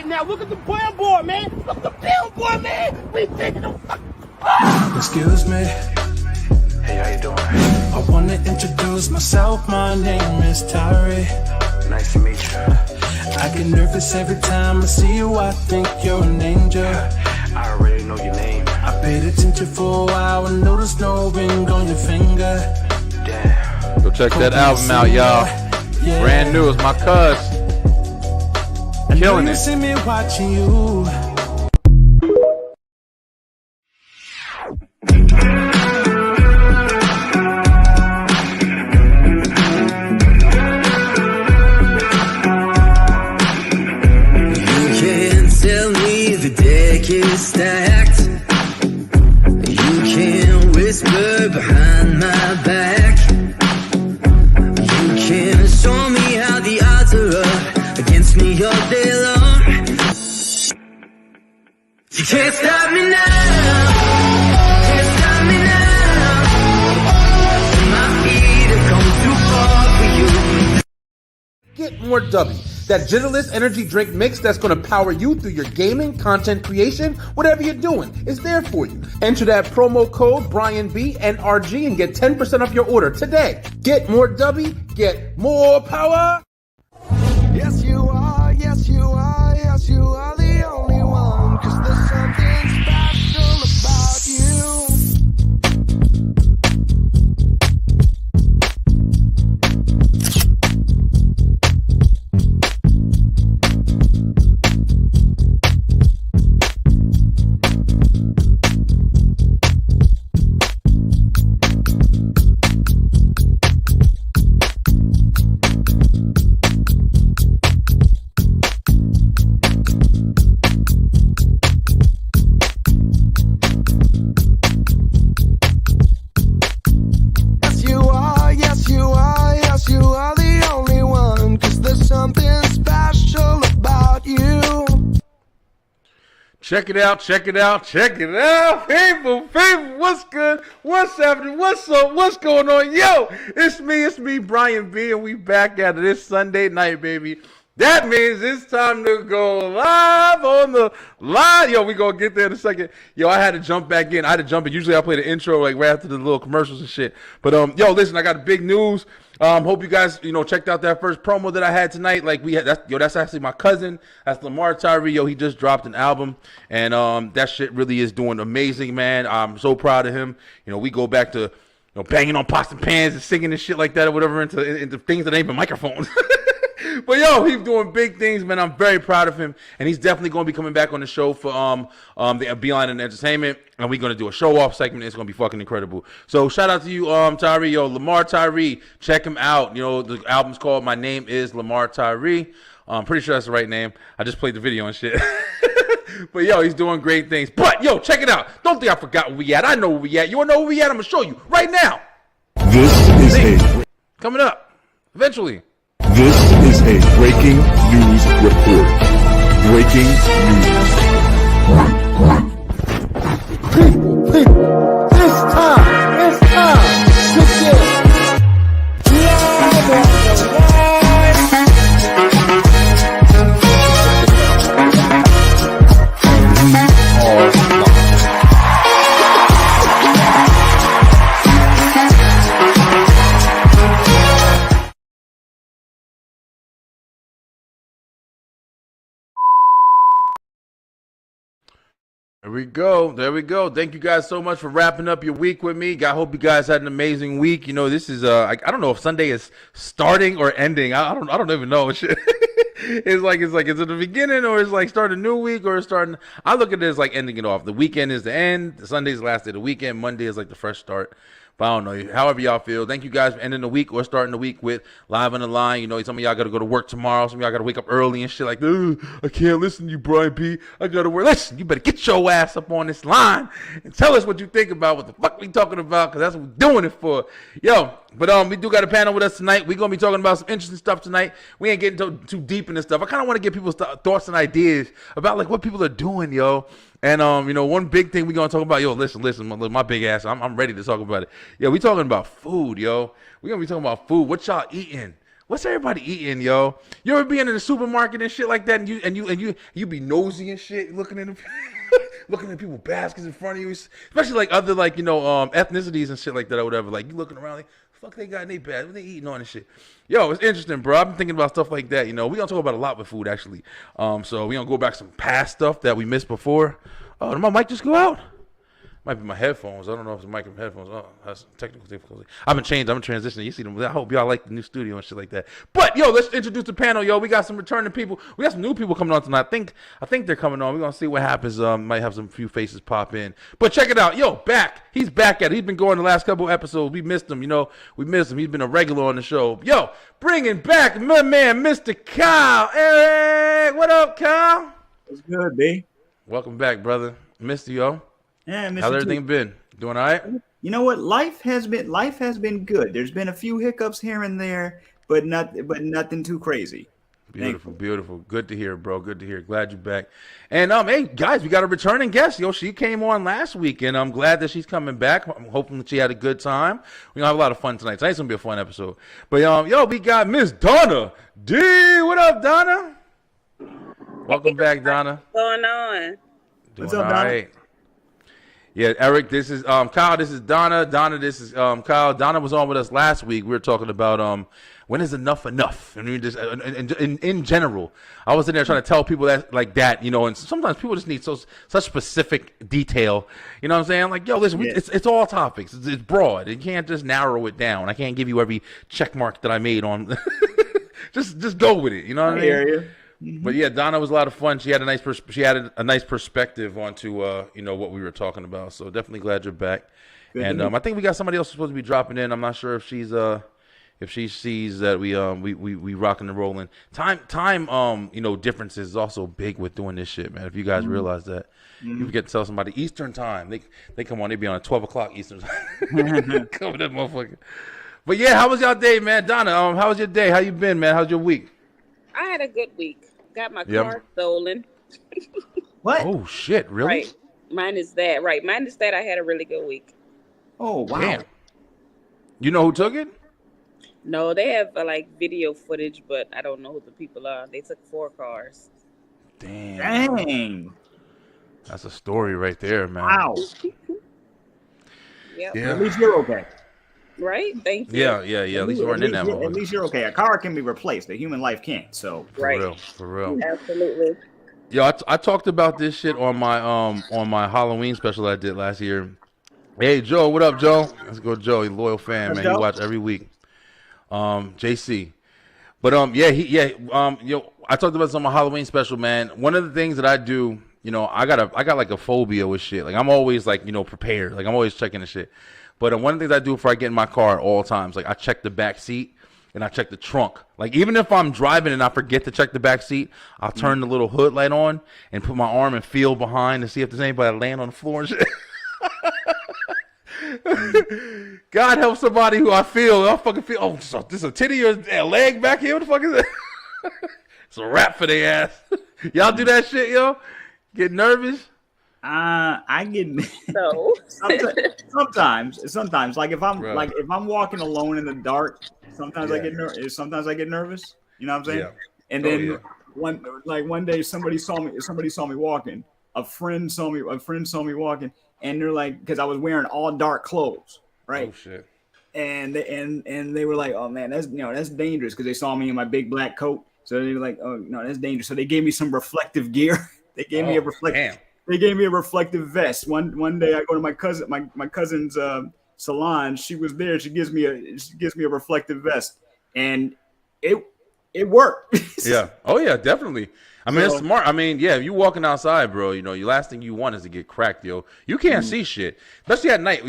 right now. Look at the billboard, man. Look at the billboard, man. We taking the fuck. Excuse me. Hey, how you doing? I want to introduce myself. My name is Tyree. Nice to meet you. I get nervous every time I see you. I think you're an angel. I already know your name. I paid attention for a while and noticed no ring on your finger. Damn. Go check that album out, y'all. Yeah. Brand new. It's my cuz. Killing You it. see me watching you. Stacked. You can whisper behind my back. You can show me how the odds are up against me all day long. You can't stop me now. Can't stop me now. My feet have come too far for you. Get more W. That Gentlest energy drink mix that's going to power you through your gaming, content creation, whatever you're doing, is there for you. Enter that promo code BrianB NRG and get 10% off your order today. Get more W, get more power. Yes, you are, yes, you are, yes, you are the only one. 'Cause there's something special about you. Check it out, check it out, check it out. People, what's good? What's happening? What's up? What's going on? Yo, it's me, Brian B, and we back at it this Sunday night, baby. That means it's time to go live on the line. Yo, we gonna get there in a second. Yo, I had to jump back in. I had to jump in. Usually I play the intro like right after the little commercials and shit. But yo, listen, I got big news. Hope you guys, checked out that first promo that I had tonight. Like that's actually my cousin. That's Lamar Tyree. Yo, he just dropped an album, and that shit really is doing amazing, man. I'm so proud of him. We go back to banging on pots and pans and singing and shit like that or whatever into things that ain't even microphones. But yo, he's doing big things, man. I'm very proud of him, and he's definitely going to be coming back on the show for the Beyond and Entertainment, and we're going to do a show off segment. It's going to be fucking incredible. So shout out to you, Tyree. Yo, Lamar Tyree, check him out. The album's called My Name Is Lamar Tyree. I'm pretty sure that's the right name. I just played the video and shit. But yo, he's doing great things. But yo, check it out. Don't think I forgot where we at. I know where we at. You want to know where we at? I'm gonna show you right now. This is coming up eventually. This is a breaking news report. Breaking news. People, it's time to get live on the line. There we go. Thank you guys so much for wrapping up your week with me. I hope you guys had an amazing week. This is I don't know if Sunday is starting or ending. I don't even know. It's like is it the beginning or is like starting a new week or starting? I look at it as like ending it off. The weekend is the end. The Sunday's the last day of the weekend. Monday is like the fresh start. But I don't know. However y'all feel. Thank you guys for ending the week or starting the week with Live on the Line. Some of y'all got to go to work tomorrow. Some of y'all got to wake up early and shit like, I can't listen to you, Brian P. I got to work. Listen, you better get your ass up on this line and tell us what you think about what the fuck we talking about, because that's what we're doing it for. Yo, but we do got a panel with us tonight. We're going to be talking about some interesting stuff tonight. We ain't getting too deep in this stuff. I kind of want to get people's thoughts and ideas about like what people are doing, yo. And, one big thing we're going to talk about, yo, listen, my big ass, I'm ready to talk about it. Yeah, we talking about food, yo. We're going to be talking about food. What y'all eating? What's everybody eating, yo? You ever be in the supermarket and shit like that, and you be nosy and shit, looking at looking at people's baskets in front of you, especially like other like ethnicities and shit like that or whatever. Like you looking around like, fuck, they got in their bag, what they eating on and shit. Yo, it's interesting, bro. I've been thinking about stuff like that. We gonna talk about a lot with food actually. So we gonna go back some past stuff that we missed before. Oh, did my mic just go out? Might be my headphones. I don't know if it's mic or headphones. Oh, that's technical difficulty. I'm transitioning. You see them. I hope y'all like the new studio and shit like that. But yo, let's introduce the panel. Yo, we got some returning people. We got some new people coming on tonight. I think they're coming on. We're gonna see what happens. Might have some few faces pop in. But check it out. Yo, back. He's back at it. He's been going the last couple episodes. We missed him. We missed him. He's been a regular on the show. Yo, bringing back my man, Mr. Kyle. Eric, what up, Kyle? What's good, B? Welcome back, brother. Missed you, yo. Yeah, how's everything been? Doing all right? You know what? Life has been good. There's been a few hiccups here and there, but nothing too crazy. Beautiful. Good to hear, bro. Good to hear. Glad you're back. And hey guys, we got a returning guest. Yo, she came on last week, and I'm glad that she's coming back. I'm hoping that she had a good time. We're gonna have a lot of fun tonight. Tonight's gonna be a fun episode. But yo, we got Miss Donna D. What up, Donna? Welcome back, Donna. What's going on? What's up, Donna? Right. Yeah, Eric, this is Kyle, this is Donna. Donna, this is Kyle. Donna was on with us last week. We were talking about when is enough enough? I mean, just in general. I was in there trying to tell people that like that, and sometimes people just need such specific detail. You know what I'm saying? Like, yo, listen, it's all topics. It's broad. You can't just narrow it down. I can't give you every check mark that I made on. just go with it. You know what I mean? hear you. But yeah, Donna was a lot of fun. She had a nice perspective onto what we were talking about. So definitely glad you're back. And I think we got somebody else supposed to be dropping in. I'm not sure if she sees that we rocking and rolling. Time differences is also big with doing this shit, man. If you guys realize that, you forget to tell somebody Eastern time. They come on, they be on at 12 o'clock Eastern time. Cover that motherfucker. But yeah, how was y'all day, man? Donna, how was your day? How you been, man? How's your week? I had a good week. Got my car stolen. What? Oh shit! Really? Right. Mine is that. I had a really good week. Oh wow! Damn. You know who took it? No, they have like video footage, but I don't know who the people are. They took 4 cars. Dang. That's a story right there, man. Wow. Yep. Yeah. At least you're okay. Right? Thank you. Yeah. At least you weren't in that At least you're okay. A car can be replaced. A human life can't. So For real. Absolutely. Yo, I talked about this shit on my Halloween special I did last year. Hey Joe, what up, Joe? Let's go, Joe. He's a loyal fan, man. He watch every week. JC. But I talked about this on my Halloween special, man. One of the things that I do, I got like a phobia with shit. Like I'm always like, prepared. Like I'm always checking the shit. But one of the things I do before I get in my car at all times, like I check the back seat and I check the trunk. Like even if I'm driving and I forget to check the back seat, I'll turn the little hood light on and put my arm and feel behind to see if there's anybody laying on the floor and shit. God help somebody who I fucking feel. Oh, this is a titty or a leg back here. What the fuck is that? It's a wrap for their ass. Y'all do that shit, yo? Get nervous? I get No. sometimes like if I'm walking alone in the dark, sometimes I get nervous. You know what I'm saying? Yeah. And then one day somebody saw me walking. A friend saw me walking, and they're like, because I was wearing all dark clothes, right? Oh shit. And they were like, oh man, that's dangerous, because they saw me in my big black coat. So they were like, oh no, that's dangerous. So they gave me some reflective gear. They gave me a reflective. They gave me a reflective vest. One day I go to my cousin's salon. She was there. She gives me a reflective vest, and it worked. Yeah. Oh yeah, definitely. I mean, it's smart. I mean, yeah, if you walking outside, bro, your last thing you want is to get cracked, yo. You can't see shit, especially at night.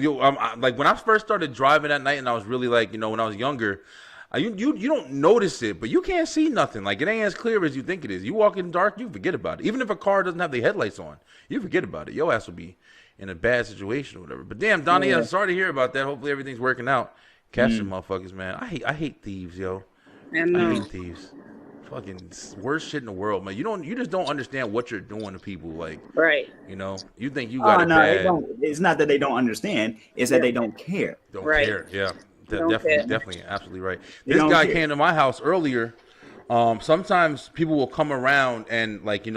Like when I first started driving at night, and I was really like, when I was younger, you don't notice it, but you can't see nothing. Like it ain't as clear as you think it is. You walk in dark, you forget about it. Even if a car doesn't have the headlights on, you forget about it. Your ass will be in a bad situation or whatever. But damn, Donnie, I'm sorry to hear about that. Hopefully everything's working out. Catch them motherfuckers, man. I hate thieves, yo. I hate thieves. Fucking worst shit in the world, man. You just don't understand what you're doing to people. Like, right. You think you got it bad. It's not that they don't understand. It's that they don't care. Don't care. Yeah. They don't Definitely, care. definitely, absolutely right. They This don't guy care. came to my house earlier. Sometimes people will come around and like,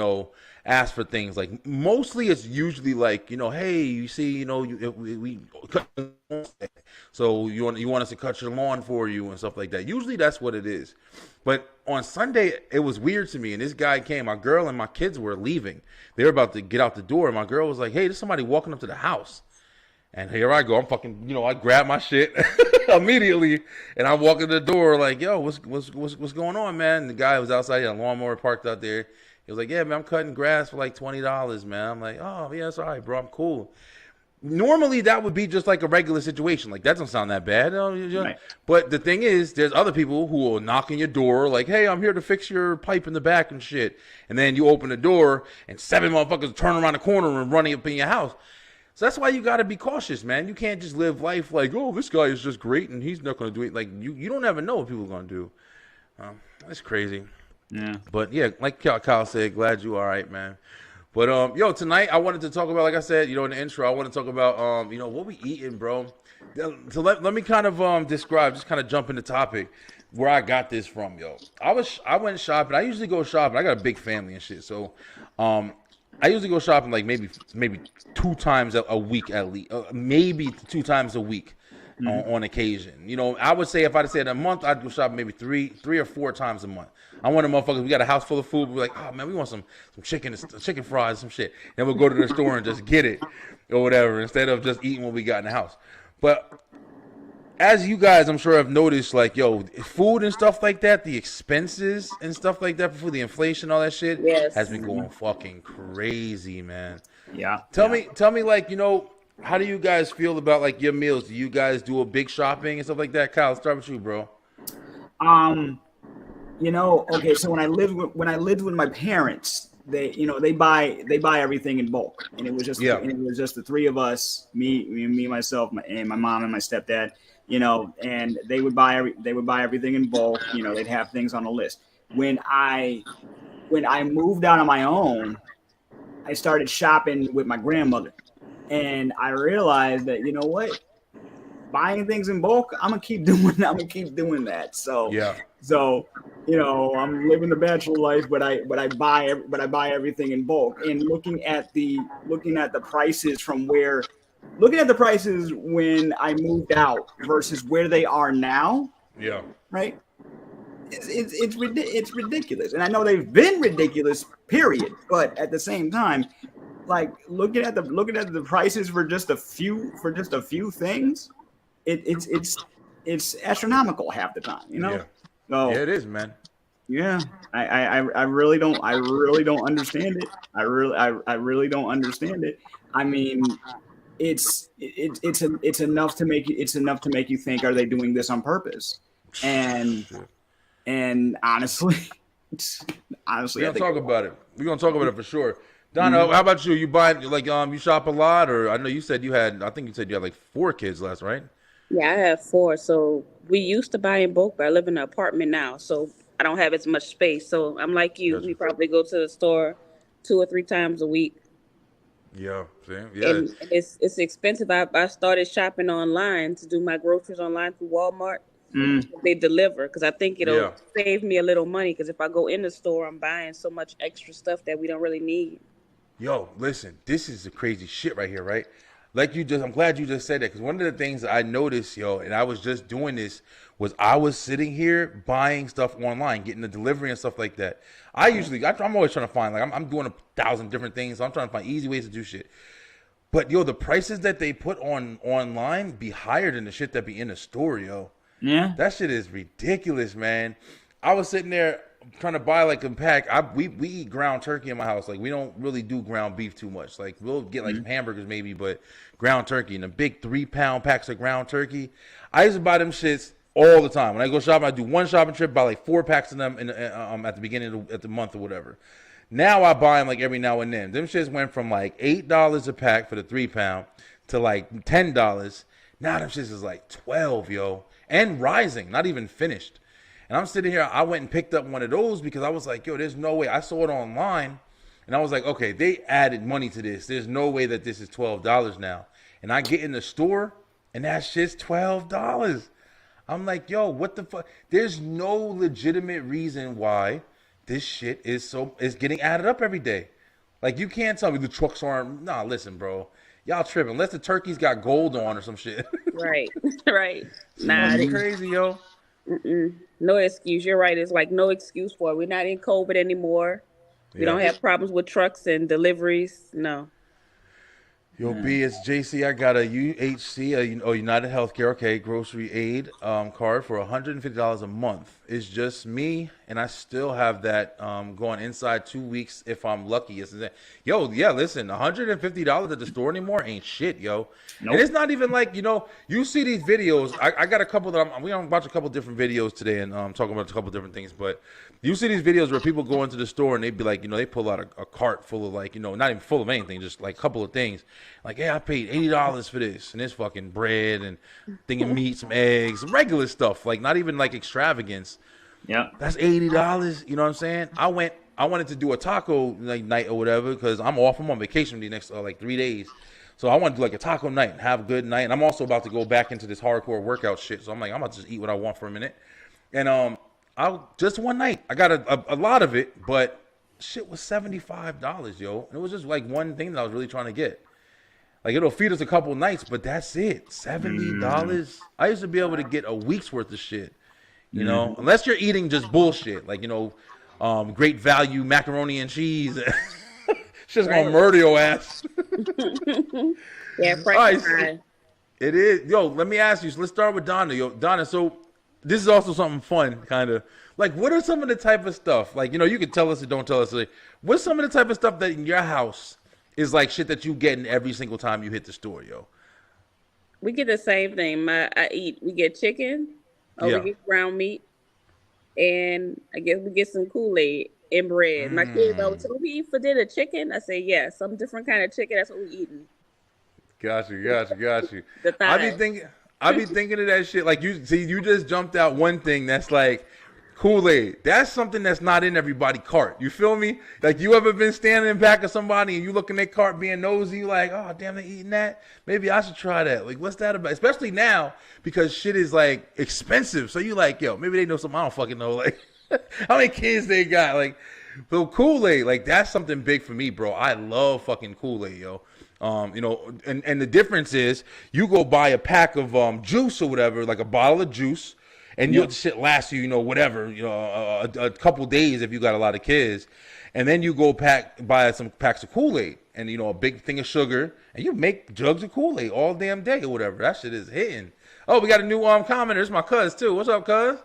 ask for things. Like mostly it's usually like, hey, you see, we cut the lawn today. So you want us to cut your lawn for you and stuff like that. Usually that's what it is. But on Sunday it was weird to me, and this guy came. My girl and my kids were leaving. They were about to get out the door, and my girl was like, "Hey, there's somebody walking up to the house." And here I go. I'm fucking, I grab my shit immediately, and I walk in the door like, "Yo, what's going on, man?" And the guy was outside, he had a lawnmower parked out there. He was like, "Yeah, man, I'm cutting grass for like $20, man." I'm like, "Oh, yeah, that's all right, bro. I'm cool." Normally that would be just like a regular situation. Like that doesn't sound that bad. Right. But the thing is, there's other people who will knock on your door like, "Hey, I'm here to fix your pipe in the back and shit." And then you open the door and 7 motherfuckers turn around the corner and running up in your house. So that's why you got to be cautious, man. You can't just live life like, "Oh, this guy is just great and he's not going to do it." Like you don't ever know what people are going to do. That's crazy. Yeah. But yeah, like Kyle said, glad you all right, man. But tonight I wanted to talk about, like I said, in the intro, I want to talk about what we eating, bro. So let me kind of describe, just kind of jump into topic where I got this from, yo. I went shopping. I usually go shopping. I got a big family and shit, so I usually go shopping like maybe 2 times a week at least, maybe 2 times a week. On occasion, I would say if I'd say in a month, I'd go shopping maybe 3 or 4 times a month. I want a motherfuckers. We got a house full of food. We're like, "Oh man, we want some chicken fries, some shit." Then we'll go to the store and just get it or whatever instead of just eating what we got in the house. But as you guys, I'm sure have noticed, like, food and stuff like that, the expenses and stuff like that, for the inflation, all that shit, Yes. has been going fucking crazy, man. Yeah. Tell me, like, how do you guys feel about like your meals? Do you guys do a big shopping and stuff like that? Kyle, let's start with you, bro. Okay, so when I lived with my parents, they buy everything in bulk, and it was just the 3 of us, me, myself, and my mom and my stepdad, and they would buy everything in bulk. They'd have things on a list. When I moved out on my own, I started shopping with my grandmother. And I realized that, buying things in bulk, I'm gonna keep doing that. So yeah. So I'm living the bachelor life, but I buy everything in bulk. And looking at the prices looking at the prices when I moved out versus where they are now. Yeah. Right. It's ridiculous, and I know they've been ridiculous. Period. But at the same time, like looking at the prices for just a few things, it's astronomical half the time, Yeah. So, Yeah, it is, man. Yeah, I really don't understand it. I really don't understand it. I mean, it's enough to make you think, are they doing this on purpose? And honestly, we're gonna talk about it. We're gonna talk about it for sure. Donna, how about you? You buy you shop a lot, or I know you said you had like 4 kids last, right? Yeah, I have 4. So we used to buy in bulk, but I live in an apartment now, so I don't have as much space. So I'm like you. We probably go to the store 2 or 3 times a week. Yeah, yeah. And it's expensive. I started shopping online to do my groceries online through Walmart. They deliver, because I think it'll save me a little money, because if I go in the store, I'm buying so much extra stuff that we don't really need. Yo, listen, this is the crazy shit right here, right? I'm glad you just said that, because one of the things I noticed, and I was just doing this, was I was sitting here buying stuff online, getting the delivery and stuff like that. I'm always trying to find, like, I'm doing 1,000 different things, so I'm trying to find easy ways to do shit. But, the prices that they put online be higher than the shit that be in the store, yo. Yeah. That shit is ridiculous, man. I was sitting there trying to buy like a pack. We eat ground turkey in my house. Like, we don't really do ground beef too much. Like, we'll get like some hamburgers maybe, but ground turkey and the big 3-pound packs of ground turkey. I used to buy them shits all the time. When I go shopping, I do one shopping trip, buy like 4 packs of them at the beginning of the month or whatever. Now I buy them like every now and then. Them shits went from like $8 a pack for the 3-pound to like $10. Now them shits is like 12, yo. And rising, not even finished. And I'm sitting here, I went and picked up one of those because I was like, yo, there's no way. I saw it online, and I was like, okay, they added money to this. There's no way that this is $12 now. And I get in the store, and that shit's $12. I'm like, yo, what the fuck? There's no legitimate reason why this shit is getting added up every day. Like, you can't tell me the trucks aren't. Nah, listen, bro. Y'all tripping. Unless the turkey's got gold on or some shit. Right. Right. Nah, That's crazy, yo. No excuse. You're right. It's like no excuse for it. We're not in COVID anymore. We don't have problems with trucks and deliveries. No. Yo, B, it's JC. I got a UHC, United Healthcare, okay, grocery aid card for $150 a month. It's just me, and I still have that going inside 2 weeks if I'm lucky. Yo, yeah, listen, $150 at the store anymore ain't shit, yo. Nope. And it's not even like, you see these videos. I got a couple that we watch a couple different videos today and talking about a couple different things, but you see these videos where people go into the store and they be like, they pull out a cart full of like, not even full of anything, just like a couple of things. Like, yeah, I paid $80 for this, and this fucking bread and thing of meat, some eggs, some regular stuff, like not even like extravagance. Yeah, that's $80. You know what I'm saying? I wanted to do a taco night or whatever because I'm off. I'm on vacation the next like 3 days, so I want to do like a taco night and have a good night. And I'm also about to go back into this hardcore workout shit, so I'm like, I'm about to just eat what I want for a minute. And I'll just one night. I got a lot of it, but shit was $75, yo. It was just like one thing that I was really trying to get. Like, it'll feed us a couple nights, but that's it. $70. I used to be able to get a week's worth of shit, unless you're eating just bullshit, like, great value macaroni and cheese. Shit's gonna murder your ass. Yeah, price high. It is. Yo, let me ask you. So let's start with Donna. Yo, Donna, so this is also something fun, kind of. Like, what are some of the type of stuff? Like, you can tell us or don't tell us. Like, what's some of the type of stuff that in your house is like shit that you get every single time you hit the store, yo? We get the same thing. We get chicken, we get ground meat, and I guess we get some Kool-Aid and bread. My kids always say, "What we eat for dinner? Chicken?" I say, "Yeah, some different kind of chicken. That's what we eating." Got you. I be thinking of that shit. Like, you just jumped out one thing that's like Kool-Aid. That's something that's not in everybody's cart. You feel me? Like, you ever been standing in back of somebody and you look in their cart being nosy, like, oh, damn, they eating that? Maybe I should try that. Like, what's that about? Especially now because shit is, like, expensive. So you like, yo, maybe they know something I don't fucking know. Like, how many kids they got? Like, so Kool-Aid, like, that's something big for me, bro. I love fucking Kool-Aid, yo. And the difference is you go buy a pack of juice or whatever, like a bottle of juice, and your shit lasts you, whatever, a couple days if you got a lot of kids. And then you go buy some packs of Kool-Aid and, a big thing of sugar, and you make jugs of Kool-Aid all damn day or whatever. That shit is hitting. Oh, we got a new commenter. It's my cuz, too. What's up, cuz?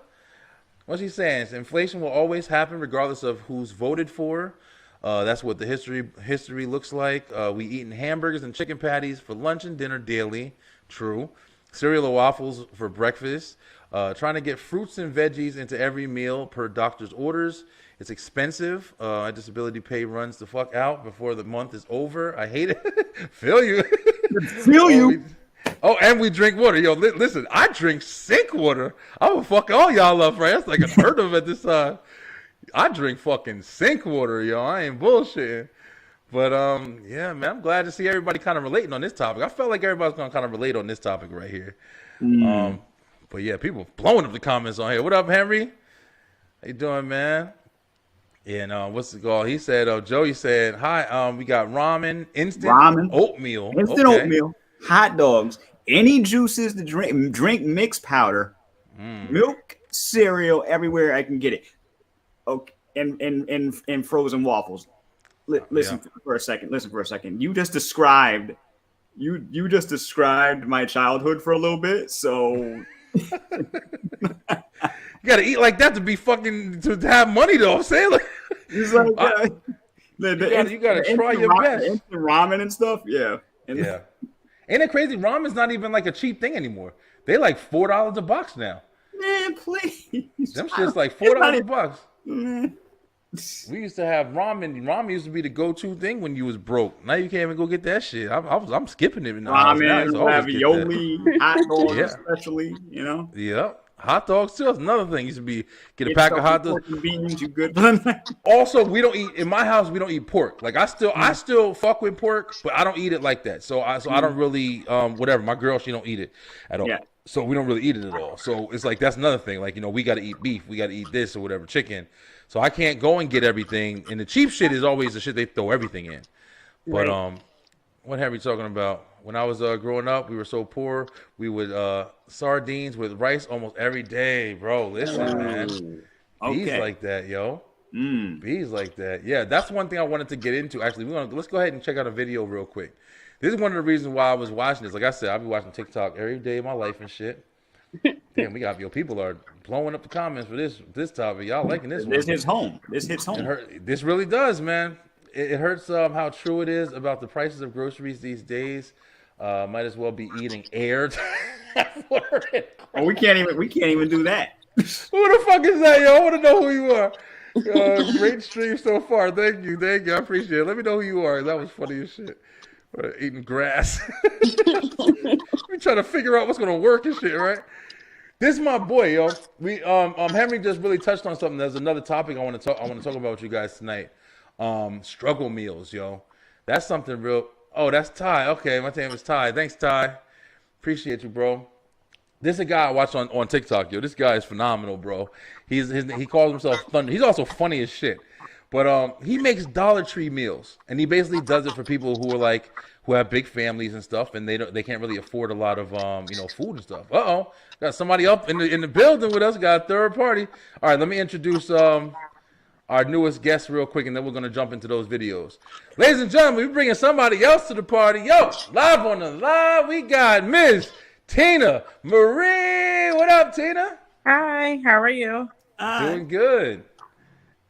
What's he saying? Inflation will always happen regardless of who's voted for. That's what the history looks like. We eating hamburgers and chicken patties for lunch and dinner daily. True. Cereal or waffles for breakfast. Trying to get fruits and veggies into every meal per doctor's orders. It's expensive. Disability pay runs the fuck out before the month is over. I hate it. Feel you. Feel you. And we drink water. Yo, listen, I drink sink water. I will fuck all y'all up, right? That's like unheard of at this time. I drink fucking sink water, yo. I ain't bullshitting. But, yeah, man, I'm glad to see everybody kind of relating on this topic. I felt like everybody's going to kind of relate on this topic right here. But, yeah, people blowing up the comments on here. What up, Henry? How you doing, man? Yeah, no, what's the call? He said, Joey said, hi, we got ramen, instant oatmeal. Instant oatmeal, hot dogs, any juices to drink mixed powder, milk, cereal, everywhere I can get it. Okay, and frozen waffles. Listen for a second. You just described my childhood for a little bit, so you gotta eat like that to be fucking to have money though. I'm saying like, it's like you gotta try your best. Ramen and stuff, yeah. Yeah. Ain't it crazy? Ramen's not even like a cheap thing anymore. They like $4 a box now. Man, please. Them shit's like $4 a box. We used to have ramen. Ramen used to be the go-to thing when you was broke. Now you can't even go get that shit. I'm skipping it. Ramen, ravioli, hot dogs, especially. Yeah, hot dogs too. That's another thing. Used to be get a pack of hot dogs. Beans, you good? Also, we don't eat in my house. We don't eat pork. Like I still fuck with pork, but I don't eat it like that. So I don't really whatever. My girl, she don't eat it at all. Yeah. So we don't really eat it at all. So it's like that's another thing. Like, we got to eat beef, we got to eat this or whatever, chicken. So I can't go and get everything. And the cheap shit is always the shit they throw everything in. But what have we talking about? When I was growing up, we were so poor. We would sardines with rice almost every day, bro. Listen, man. Bees like that, yo. Bees like that. Yeah, that's one thing I wanted to get into. Actually, let's go ahead and check out a video real quick. This is one of the reasons why I was watching this. Like I said, I'll be watching TikTok every day of my life and shit. Damn, people are blowing up the comments for this topic. Y'all liking this one? This hits home. This hits home. This really does, man. It hurts how true it is about the prices of groceries these days. Might as well be eating air. Oh, we can't even do that. Who the fuck is that, yo? I want to know who you are. Great stream so far. Thank you. I appreciate it. Let me know who you are. That was funny as shit. Eating grass. We trying to figure out what's gonna work and shit, right? This is my boy, yo. We Henry just really touched on something. There's another topic I want to talk about with you guys tonight. Struggle meals, yo. That's something real. Oh, that's Ty. Okay, my name is Ty. Thanks, Ty. Appreciate you, bro. This is a guy I watch on TikTok, yo. This guy is phenomenal, bro. He calls himself Thunder. He's also funny as shit. But he makes Dollar Tree meals, and he basically does it for people who have big families and stuff, and they can't really afford a lot of food and stuff. Got somebody up in the building with us. Got a third party. All right, let me introduce our newest guest real quick, and then we're gonna jump into those videos. Ladies and gentlemen, we're bringing somebody else to the party. Yo, live on the live, we got Miss Tina Marie. What up, Tina? Hi, how are you? Doing good.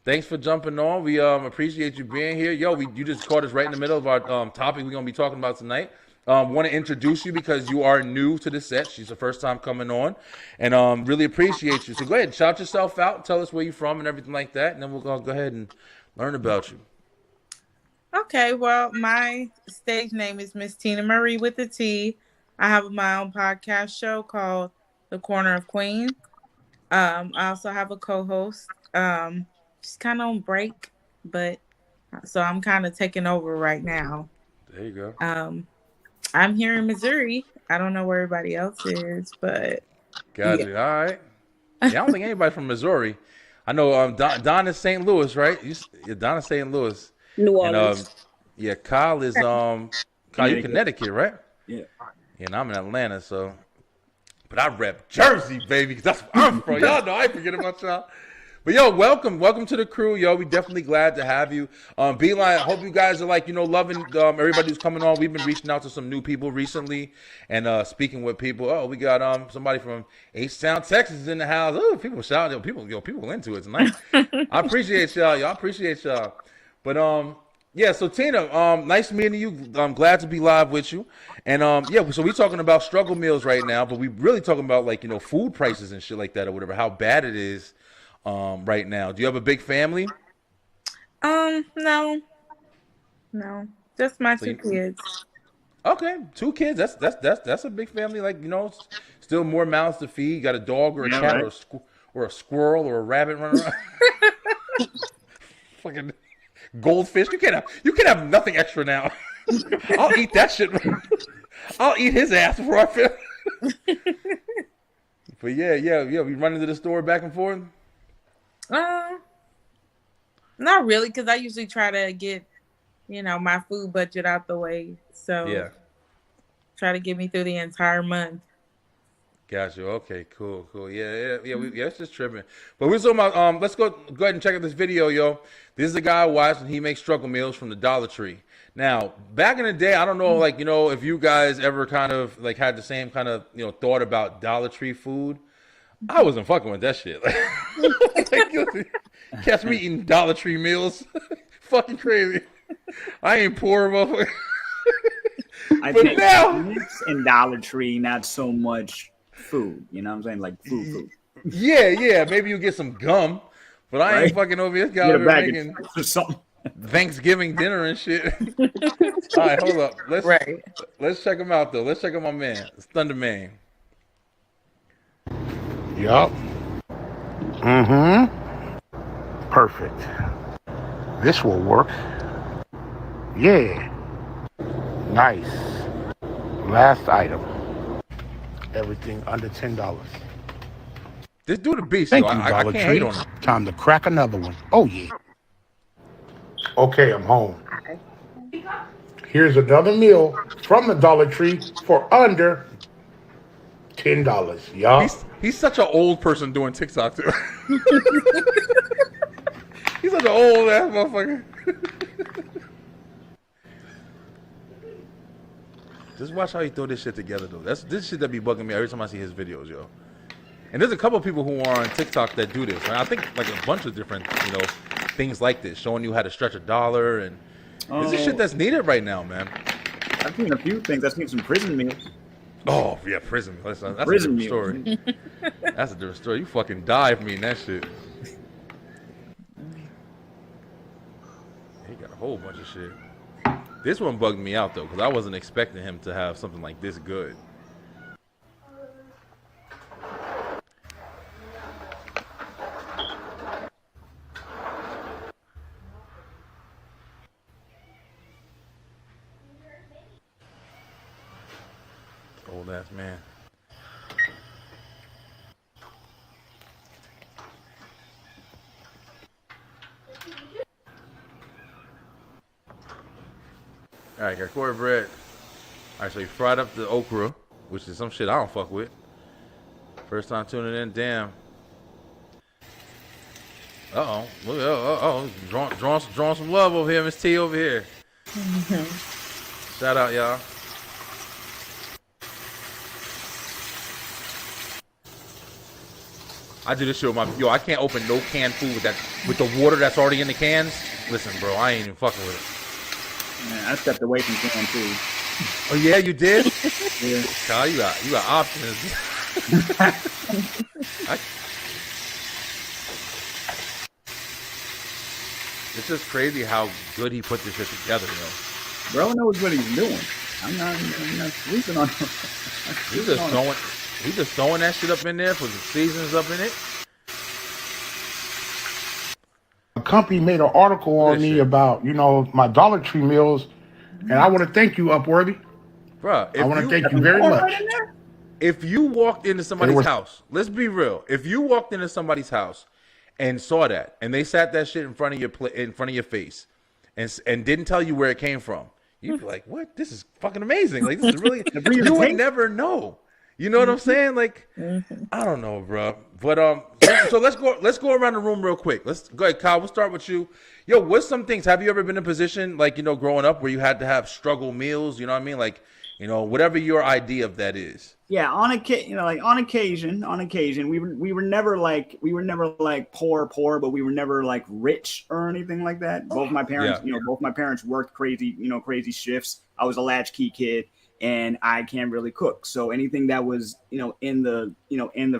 Thanks for jumping on. We appreciate you being here. Yo, you just caught us right in the middle of our topic we're going to be talking about tonight. Want to introduce you because you are new to the set. She's the first time coming on. And really appreciate you. So go ahead, shout yourself out. Tell us where you're from and everything like that. And then we'll go ahead and learn about you. Okay, well, my stage name is Miss Tina Marie with a T. I have my own podcast show called The Corner of Queen. I also have a co-host. She's kind of on break, but so I'm kind of taking over right now. There you go. I'm here in Missouri. I don't know where everybody else is, but gotcha. Yeah. All right. Yeah, I don't think anybody from Missouri. I know Don is St. Louis, right? Don is St. Louis. New Orleans. And, Kyle is Connecticut, right? Yeah. And I'm in Atlanta, so. But I rep Jersey, baby, because that's where I'm from. Y'all know I ain't forget about y'all. But yo, welcome to the crew, yo. We definitely glad to have you. Beeline, I hope you guys are loving everybody who's coming on. We've been reaching out to some new people recently and speaking with people. Oh, we got somebody from H-Town, Texas in the house. Oh, people shouting, people into it tonight. I appreciate y'all. Y'all appreciate y'all. But so Tina, nice meeting you. I'm glad to be live with you. And so we're talking about struggle meals right now, but we really talking about food prices and shit like that or whatever, how bad it is. Right now, do you have a big family? No, just my two kids. Okay, 2 kids. That's a big family. Still more mouths to feed. You got a dog or a cat, right? or a squirrel or a rabbit running around. Fucking goldfish. You can't have nothing extra now. I'll eat that shit. I'll eat his ass before I feel. But yeah. We run into the store back and forth. Not really, because I usually try to get, my food budget out the way. So try to get me through the entire month. Gotcha. Okay, cool. Yeah, it's just tripping. But we're talking about let's go ahead and check out this video, yo. This is a guy I watched and he makes struggle meals from the Dollar Tree. Now, back in the day, I don't know, if you guys ever kind of had the same kind of thought about Dollar Tree food. I wasn't fucking with that shit. Catch me eating Dollar Tree meals. Fucking crazy. I ain't poor, motherfucker. I think now in Dollar Tree, not so much food. You know what I'm saying? Food. Yeah. Maybe you get some gum, but I ain't fucking over here. This guy over making something. Thanksgiving dinner and shit. All right, hold up. Let's check him out though. Let's check out my man, Thunder Man. Yup. Perfect. This will work. Yeah. Nice. Last item. Everything under $10. This dude a beast. Thank yo. you, I Dollar can't Tree. hate on him. Time to crack another one. Oh yeah. Okay, I'm home. Here's another meal from the Dollar Tree for under $10. Y'all. He's such an old person doing TikTok too. He's such an old ass motherfucker. Just watch how he throw this shit together though. This shit that be bugging me every time I see his videos, yo. And there's a couple of people who are on TikTok that do this. And I think like a bunch of different, things like this, showing you how to stretch $1 and this is shit that's needed right now, man. I've seen a few things. I've seen some prison meals. Oh yeah, prison meal. That's Prison a different story. That's a different story. You fucking die for me in that shit. He got a whole bunch of shit. This one bugged me out though, because I wasn't expecting him to have something like this good. Old ass man. All right, got cornbread. All right, so you fried up the okra, which is some shit I don't fuck with. First time tuning in, damn. Uh-oh. Look, uh-oh. Drawing some love over here, Miss T over here. Shout out, y'all. I do this shit with my I can't open no canned food with the water that's already in the cans. Listen, bro, I ain't even fucking with it. Man, I stepped away from canned food. Oh yeah, you did? Yeah. Kyle, you got options. It's just crazy how good he put this shit together, Bro knows what he's doing. I'm not sleeping on him. He's just throwing that shit up in there, putting seasons up in it. A company made an article on me about, my Dollar Tree meals, and I want to thank you, Upworthy. Bruh, I want to thank you very much. If you walked into somebody's house, let's be real. If you walked into somebody's house and saw that, and they sat that shit in front of your face, and didn't tell you where it came from, you'd be like, "What? This is fucking amazing! Like, this is really." You would never know. You know what I'm saying? Like, I don't know, bro. But so let's go around the room real quick. Let's go ahead, Kyle. We'll start with you. Yo, what's some things? Have you ever been in a position like growing up where you had to have struggle meals? You know what I mean? Like, whatever your idea of that is. Yeah, on occasion, we were never like poor, but we were never like rich or anything like that. Both my parents worked crazy shifts. I was a latchkey kid. And I can't really cook. So anything that was, in the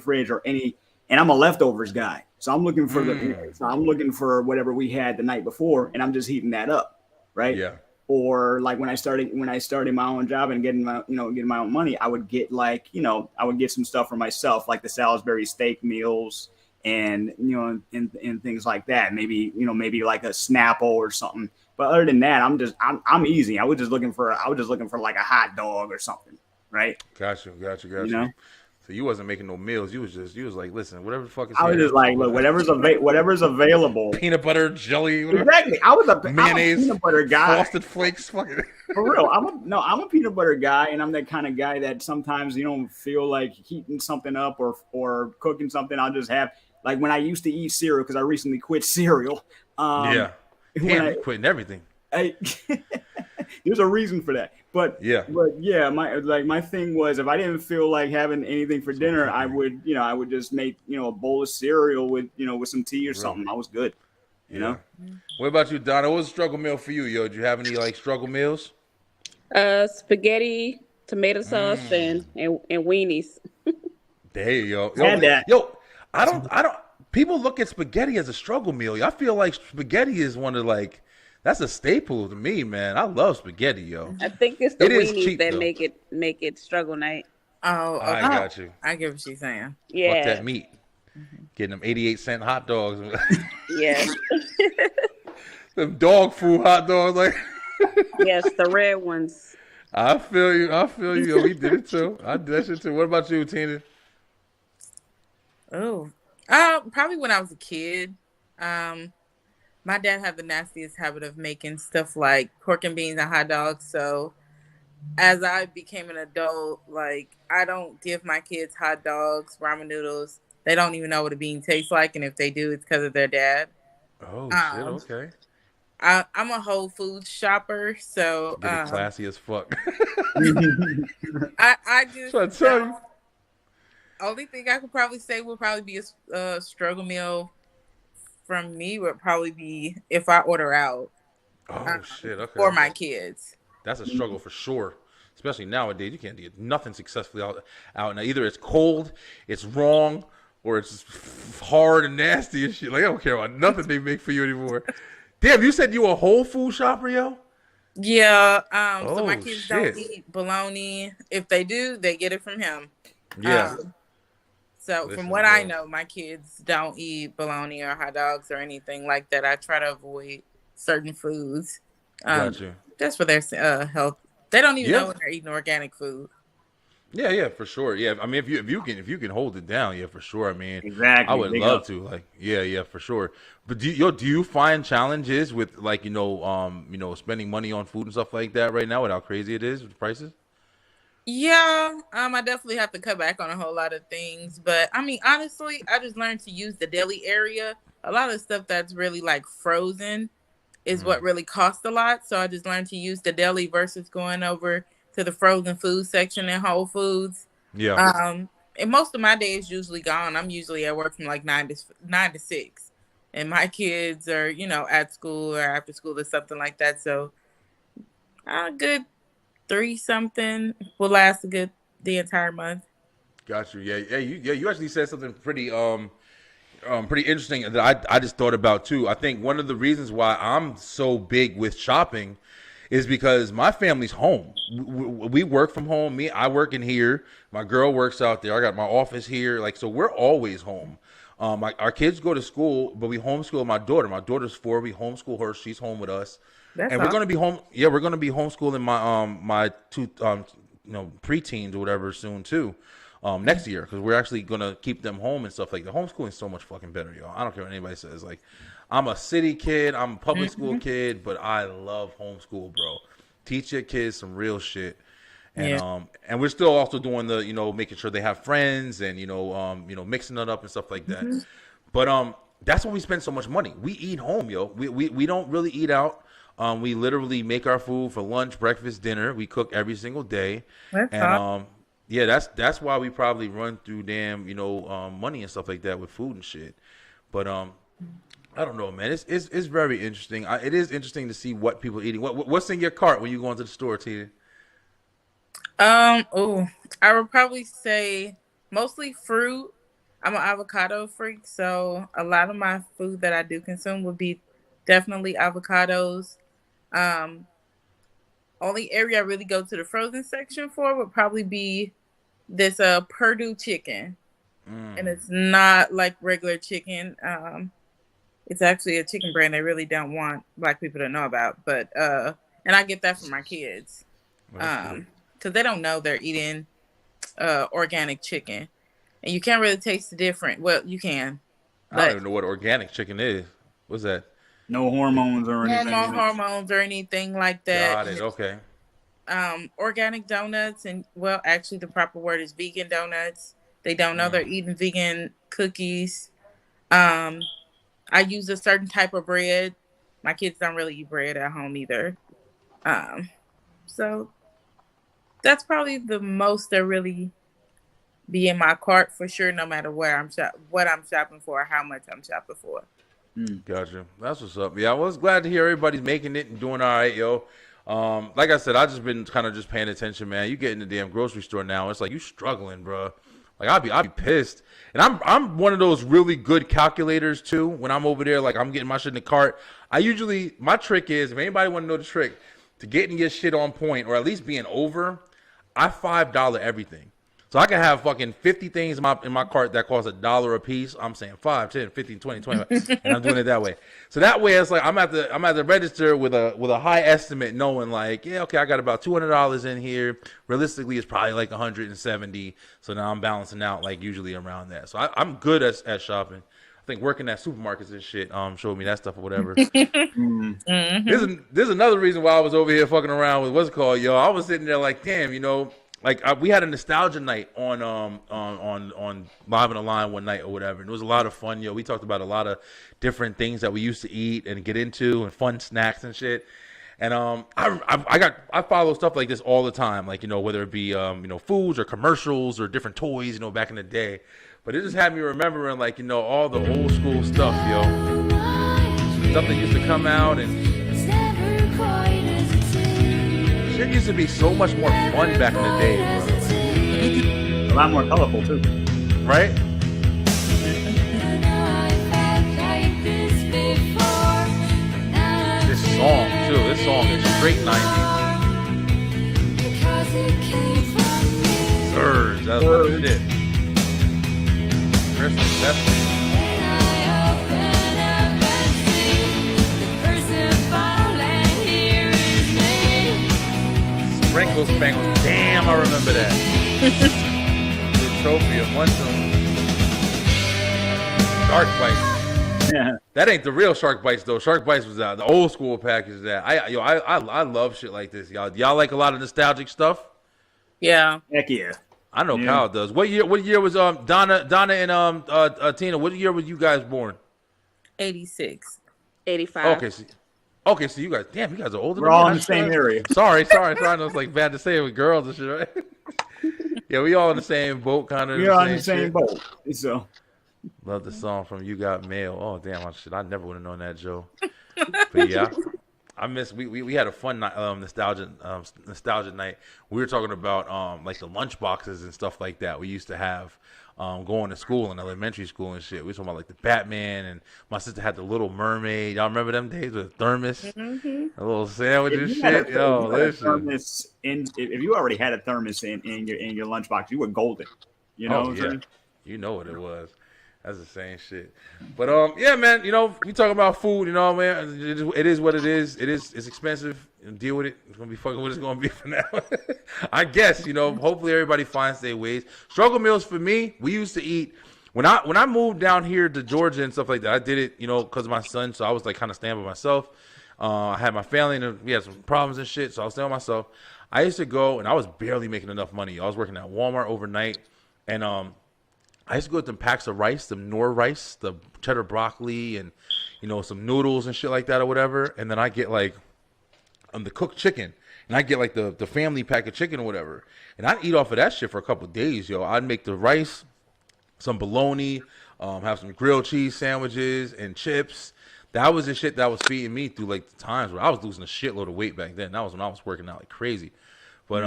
fridge and I'm a leftovers guy. So I'm looking for whatever we had the night before, and I'm just heating that up. Right. Yeah. Or like when I started my own job and getting my own money, I would get some stuff for myself, like the Salisbury steak meals and, and things like that. Maybe like a Snapple or something. But other than that, I'm easy. I was just looking for like a hot dog or something, right? Got you. So you wasn't making no meals. You was like, listen, whatever the fuck is. I was just like, look, whatever's available. Peanut butter, jelly, whatever. Exactly. I'm a mayonnaise, peanut butter guy. Frosted Flakes, fucking. For real, I'm a peanut butter guy, and I'm that kind of guy that sometimes you don't feel like heating something up or cooking something. I'll just have like when I used to eat cereal because I recently quit cereal. Yeah. Damn, quitting everything. There's a reason for that, but my thing was if I didn't feel like having anything for dinner, I would just make a bowl of cereal with some tea or something. I was good, you know. What about you, Donna? What was a struggle meal for you, yo? Did you have any like struggle meals? Spaghetti, tomato sauce, and weenies. There you go. Yo, I don't. People look at spaghetti as a struggle meal. I feel like spaghetti is one of that's a staple to me, man. I love spaghetti, yo. I think it's the weenies that make it struggle night. Oh, I got you. I get what she's saying. Yeah. Fuck that meat. Getting them 88-cent hot dogs. Yeah. Them dog food hot dogs, like. Yes, the red ones. I feel you. I feel you. We did it too. I did that shit too. What about you, Tina? Oh, probably when I was a kid. My dad had the nastiest habit of making stuff like pork and beans and hot dogs. So as I became an adult, like I don't give my kids hot dogs, ramen noodles. They don't even know what a bean tastes like, and if they do, it's because of their dad. Oh shit. Um, Okay. I'm a Whole Foods shopper, so Get it classy as fuck. I just Trying to tell you. only thing I could probably say would probably be a struggle meal from me would probably be if I order out. Oh shit. Okay. For my kids. That's a struggle for sure. Especially nowadays, you can't get nothing successfully out now. Either it's cold, it's wrong, or it's hard and nasty and shit. Like I don't care about nothing they make for you anymore. Damn, you said you a Whole Food shopper, yo? Yeah. So my Oh, kids shit. don't eat bologna. If they do, they get it from him. Yeah. So Listen, from what bro. I know, my kids don't eat bologna or hot dogs or anything like that. I try to avoid certain foods. Got you. Just for their health. They don't even Yeah. know when they're eating organic food. Yeah, for sure. Yeah, I mean, if you can hold it down, yeah, for sure. I mean, Exactly. I would Big love up. to. Like, yeah, for sure. But do you find challenges with like spending money on food and stuff like that right now with how crazy it is with the prices? Yeah, I definitely have to cut back on a whole lot of things. But I mean, honestly, I just learned to use the deli area. A lot of stuff that's really like frozen is what really costs a lot. So I just learned to use the deli versus going over to the frozen food section in Whole Foods. Yeah. And most of my day is usually gone. I'm usually at work from like 9 to 6, and my kids are at school or after school or something like that. So a good 3 something will last the entire month. Got you. Yeah. You actually said something pretty interesting that I just thought about too. I think one of the reasons why I'm so big with shopping is because my family's home. We work from home. I work in here. My girl works out there. I got my office here. Like, so we're always home. Our kids go to school, but we homeschool my daughter. My daughter's 4. We homeschool her. She's home with us. That's And we're gonna be home. Yeah, we're gonna be homeschooling my 2 preteens or whatever soon too. Next year, because we're actually gonna keep them home and stuff like that. Homeschooling is so much fucking better, y'all. I don't care what anybody says. Like, I'm a city kid, I'm a public school kid, but I love homeschool, bro. Teach your kids some real shit, and and we're still also doing the making sure they have friends and mixing it up and stuff like that. But that's why we spend so much money. We eat home, yo. We don't really eat out. We literally make our food for lunch, breakfast, dinner. We cook every single day, and yeah, that's why we probably run through damn money and stuff like that with food and shit. But I don't know, man. It's very interesting. It is interesting to see what people are eating. What's in your cart when you go into the store, Tina? I would probably say mostly fruit. I'm an avocado freak, so a lot of my food that I do consume would be definitely avocados. Only area I really go to the frozen section for would probably be this Purdue chicken. And it's not like regular chicken. It's actually a chicken brand they really don't want Black people to know about. But and I get that from my kids. Because they don't know they're eating organic chicken. And you can't really taste the difference. Well, you can. I don't even know what organic chicken is. What's that? No hormones or anything. No hormones or anything like that. Got it. Okay. Organic donuts, and well, actually the proper word is vegan donuts. They don't know they're eating vegan cookies. I use a certain type of bread. My kids don't really eat bread at home either. So that's probably the most that really be in my cart for sure, no matter where what I'm shopping for, or how much I'm shopping for. Gotcha. That's what's up. Yeah, I was glad to hear everybody's making it and doing all right, yo. Like I said, I just been kind of just paying attention, man. You get in the damn grocery store now, it's like you struggling, bro. Like I'd be pissed. And I'm one of those really good calculators too. When I'm over there, like I'm getting my shit in the cart. My trick is, if anybody want to know the trick to getting your shit on point or at least being over, I $5 everything. So I can have fucking 50 things in my cart that cost $1 a piece. I'm saying 5, 10, 15, 20, 25, and I'm doing it that way. So that way it's like I'm at the register with a high estimate, knowing like, yeah, okay, I got about $200 in here. Realistically, it's probably like 170. So now I'm balancing out like usually around that. So I'm good at shopping. I think working at supermarkets and shit showed me that stuff or whatever. There's another reason why I was over here fucking around with what's it called, yo. I was sitting there like, damn, you know, like we had a nostalgia night on Live on the Line one night or whatever, and it was a lot of fun, yo. We talked about a lot of different things that we used to eat and get into and fun snacks and shit. And I follow stuff like this all the time, like, you know, whether it be you know, foods or commercials or different toys, you know, back in the day. But it just had me remembering, like, you know, all the old school stuff, yo. Stuff that used to come out, and shit used to be so much more fun back in the day, bro. A lot more colorful, too. Right? This song, too. This song is straight 90s. Surge, that's what shit. Sprinkles, Spangles. Damn, I remember that. Utopia, Munchum. Shark Bites. Yeah. That ain't the real Shark Bites though. Shark Bites was the old school package. That I love shit like this, y'all. Y'all like a lot of nostalgic stuff? Yeah. Heck yeah. I know Kyle does. What year was Donna and Tina? What year were you guys born? 86. 85. Okay, so you guys, damn, you guys are older. We're all in the same area. Sorry. I know it's like bad to say it with girls and shit, right? Yeah, we all in the same boat, kind of. We all in the same boat. So, love the song from "You Got Mail." Oh damn, I never would have known that, Joe. But yeah, I miss. We had a fun night, nostalgia night. We were talking about like the lunch boxes and stuff like that we used to have. Going to school in elementary school and shit. We were talking about like the Batman, and my sister had the Little Mermaid. Y'all remember them days with a thermos, a little sandwich and shit. Yo, listen. If you already had a thermos in your lunchbox, you were golden. You know what I'm saying? You know what it was. That's the same shit. But yeah, man. You know, we talking about food. You know, man. It is what it is. It's expensive. Deal with it. It's gonna be fucking what it's gonna be for now. I guess, you know. Hopefully everybody finds their ways. Struggle meals for me. We used to eat when I moved down here to Georgia and stuff like that. I did it, you know, because of my son. So I was like kind of staying by myself. I had my family and we had some problems and shit. So I was staying by myself. I used to go and I was barely making enough money. I was working at Walmart overnight, and I used to go with them packs of rice, them Nor rice, the cheddar broccoli, and you know, some noodles and shit like that or whatever. And then I get like the cooked chicken, and I get like the family pack of chicken or whatever, and I'd eat off of that shit for a couple of days, yo. I'd make the rice, some bologna, have some grilled cheese sandwiches and chips. That was the shit that was feeding me through like the times where I was losing a shitload of weight back then. That was when I was working out like crazy. But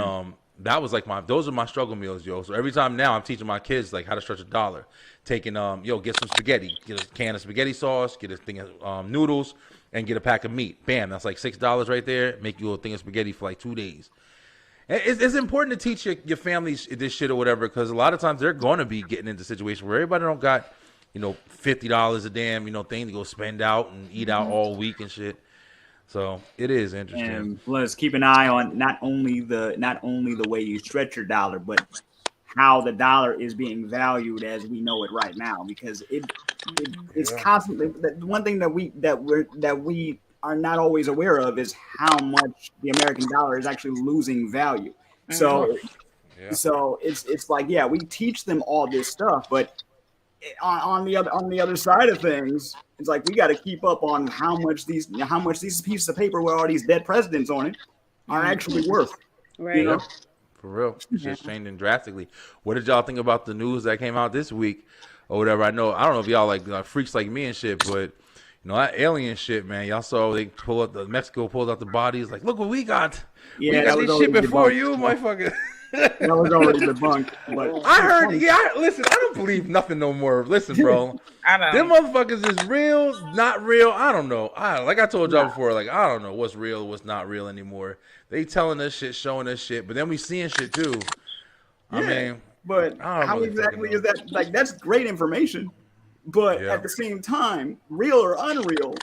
that was like those are my struggle meals, yo. So every time now I'm teaching my kids like how to stretch $1. Taking get some spaghetti, get a can of spaghetti sauce, get a thing of noodles, and get a pack of meat. Bam, that's like $6 right there. Make you a thing of spaghetti for like 2 days. And it's important to teach your family this shit or whatever, because a lot of times they're going to be getting into situations where everybody don't got, you know, $50 a damn, you know, thing to go spend out and eat out all week and shit. So it is interesting. And let's keep an eye on not only the way you stretch your dollar, but how the dollar is being valued as we know it right now, because it's constantly. One thing that we are not always aware of is how much the American dollar is actually losing value. So it's like, yeah, we teach them all this stuff, but on the other side of things, it's like we got to keep up on how much these pieces of paper with all these dead presidents on it are actually worth. Right. You know? For real. It's just changing drastically. What did y'all think about the news that came out this week or whatever? I don't know if y'all like freaks like me and shit, but you know, that alien shit, man. Y'all saw Mexico pulled out the bodies. Like, look what we got. Yeah, we got this shit before you, motherfucker. That was already debunked. But I heard, listen, I don't believe nothing no more. Listen, bro. I know. Them motherfuckers is real, not real. I don't know. Like I told y'all before, like, I don't know what's real, what's not real anymore. They telling us shit, showing us shit, but then we seeing shit too. I mean, But how exactly is that? Like, that's great information. But at the same time, real or unreal,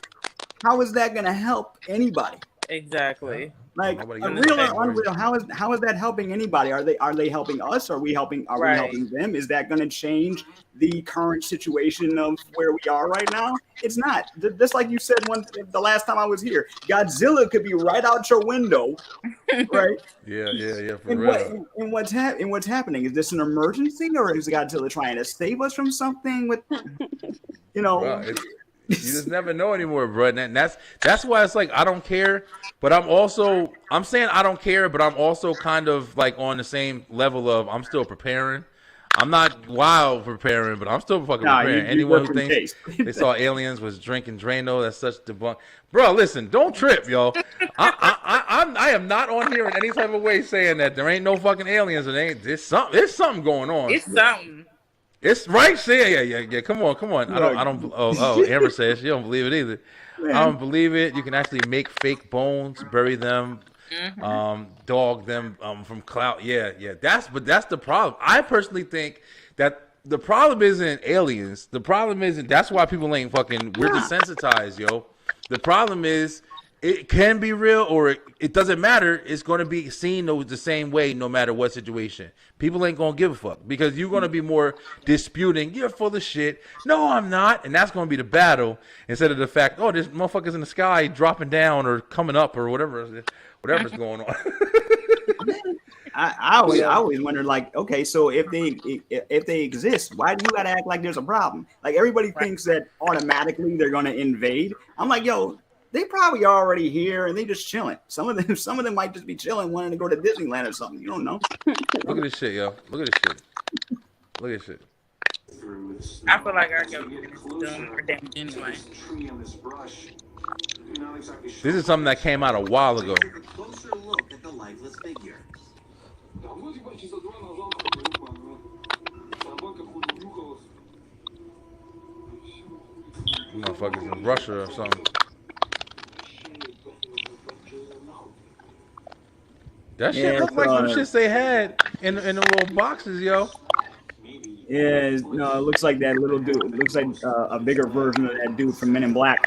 how is that going to help anybody? Exactly. Like, real or unreal, how is that helping anybody? Are they helping us? Are we helping them? Is that going to change the current situation of where we are right now? It's not. Just like you said the last time I was here, Godzilla could be right out your window, right? Yeah. For real. What's happening? Is this an emergency, or is Godzilla trying to save us from something? With you just never know anymore, bro. And that's why it's like I don't care, but I'm saying I don't care, but I'm also kind of like on the same level of I'm still preparing. I'm not wild preparing, but I'm still fucking preparing. Anyone who thinks they saw aliens was drinking Drano, that's such debunk. Bro, listen, don't trip, yo. I am not on here in any type of way saying that there ain't no fucking aliens. There's something going on. It's something. It's right there. Yeah. Come on. I don't. Oh, Amber says she don't believe it either. Man. I don't believe it. You can actually make fake bones, bury them, dog them from clout. Yeah. That's the problem. I personally think that the problem isn't aliens. The problem isn't. That's why people ain't fucking. We're desensitized, yo. The problem is it can be real or it doesn't matter. It's going to be seen the same way no matter what situation. People ain't going to give a fuck because you're going to be more disputing. You're full of shit. No, I'm not. And that's going to be the battle instead of the fact, oh, there's motherfuckers in the sky dropping down or coming up or whatever's going on. I always wonder, like, okay, so if they exist, why do you gotta act like there's a problem? Like, everybody thinks that automatically they're gonna invade. I'm like, yo, they probably already here and they just chilling. Some of them might just be chilling, wanting to go to Disneyland or something. You don't know. Look at this shit, yo. Look at this shit. I feel like our government is doing more damage anyway. This is something that came out a while ago. Closer look at the lifeless figure. Motherfuckers in Russia or something. That shit look like some shits they had in the little boxes, yo. Yeah, no, it looks like that little dude. It looks like a bigger version of that dude from Men in Black.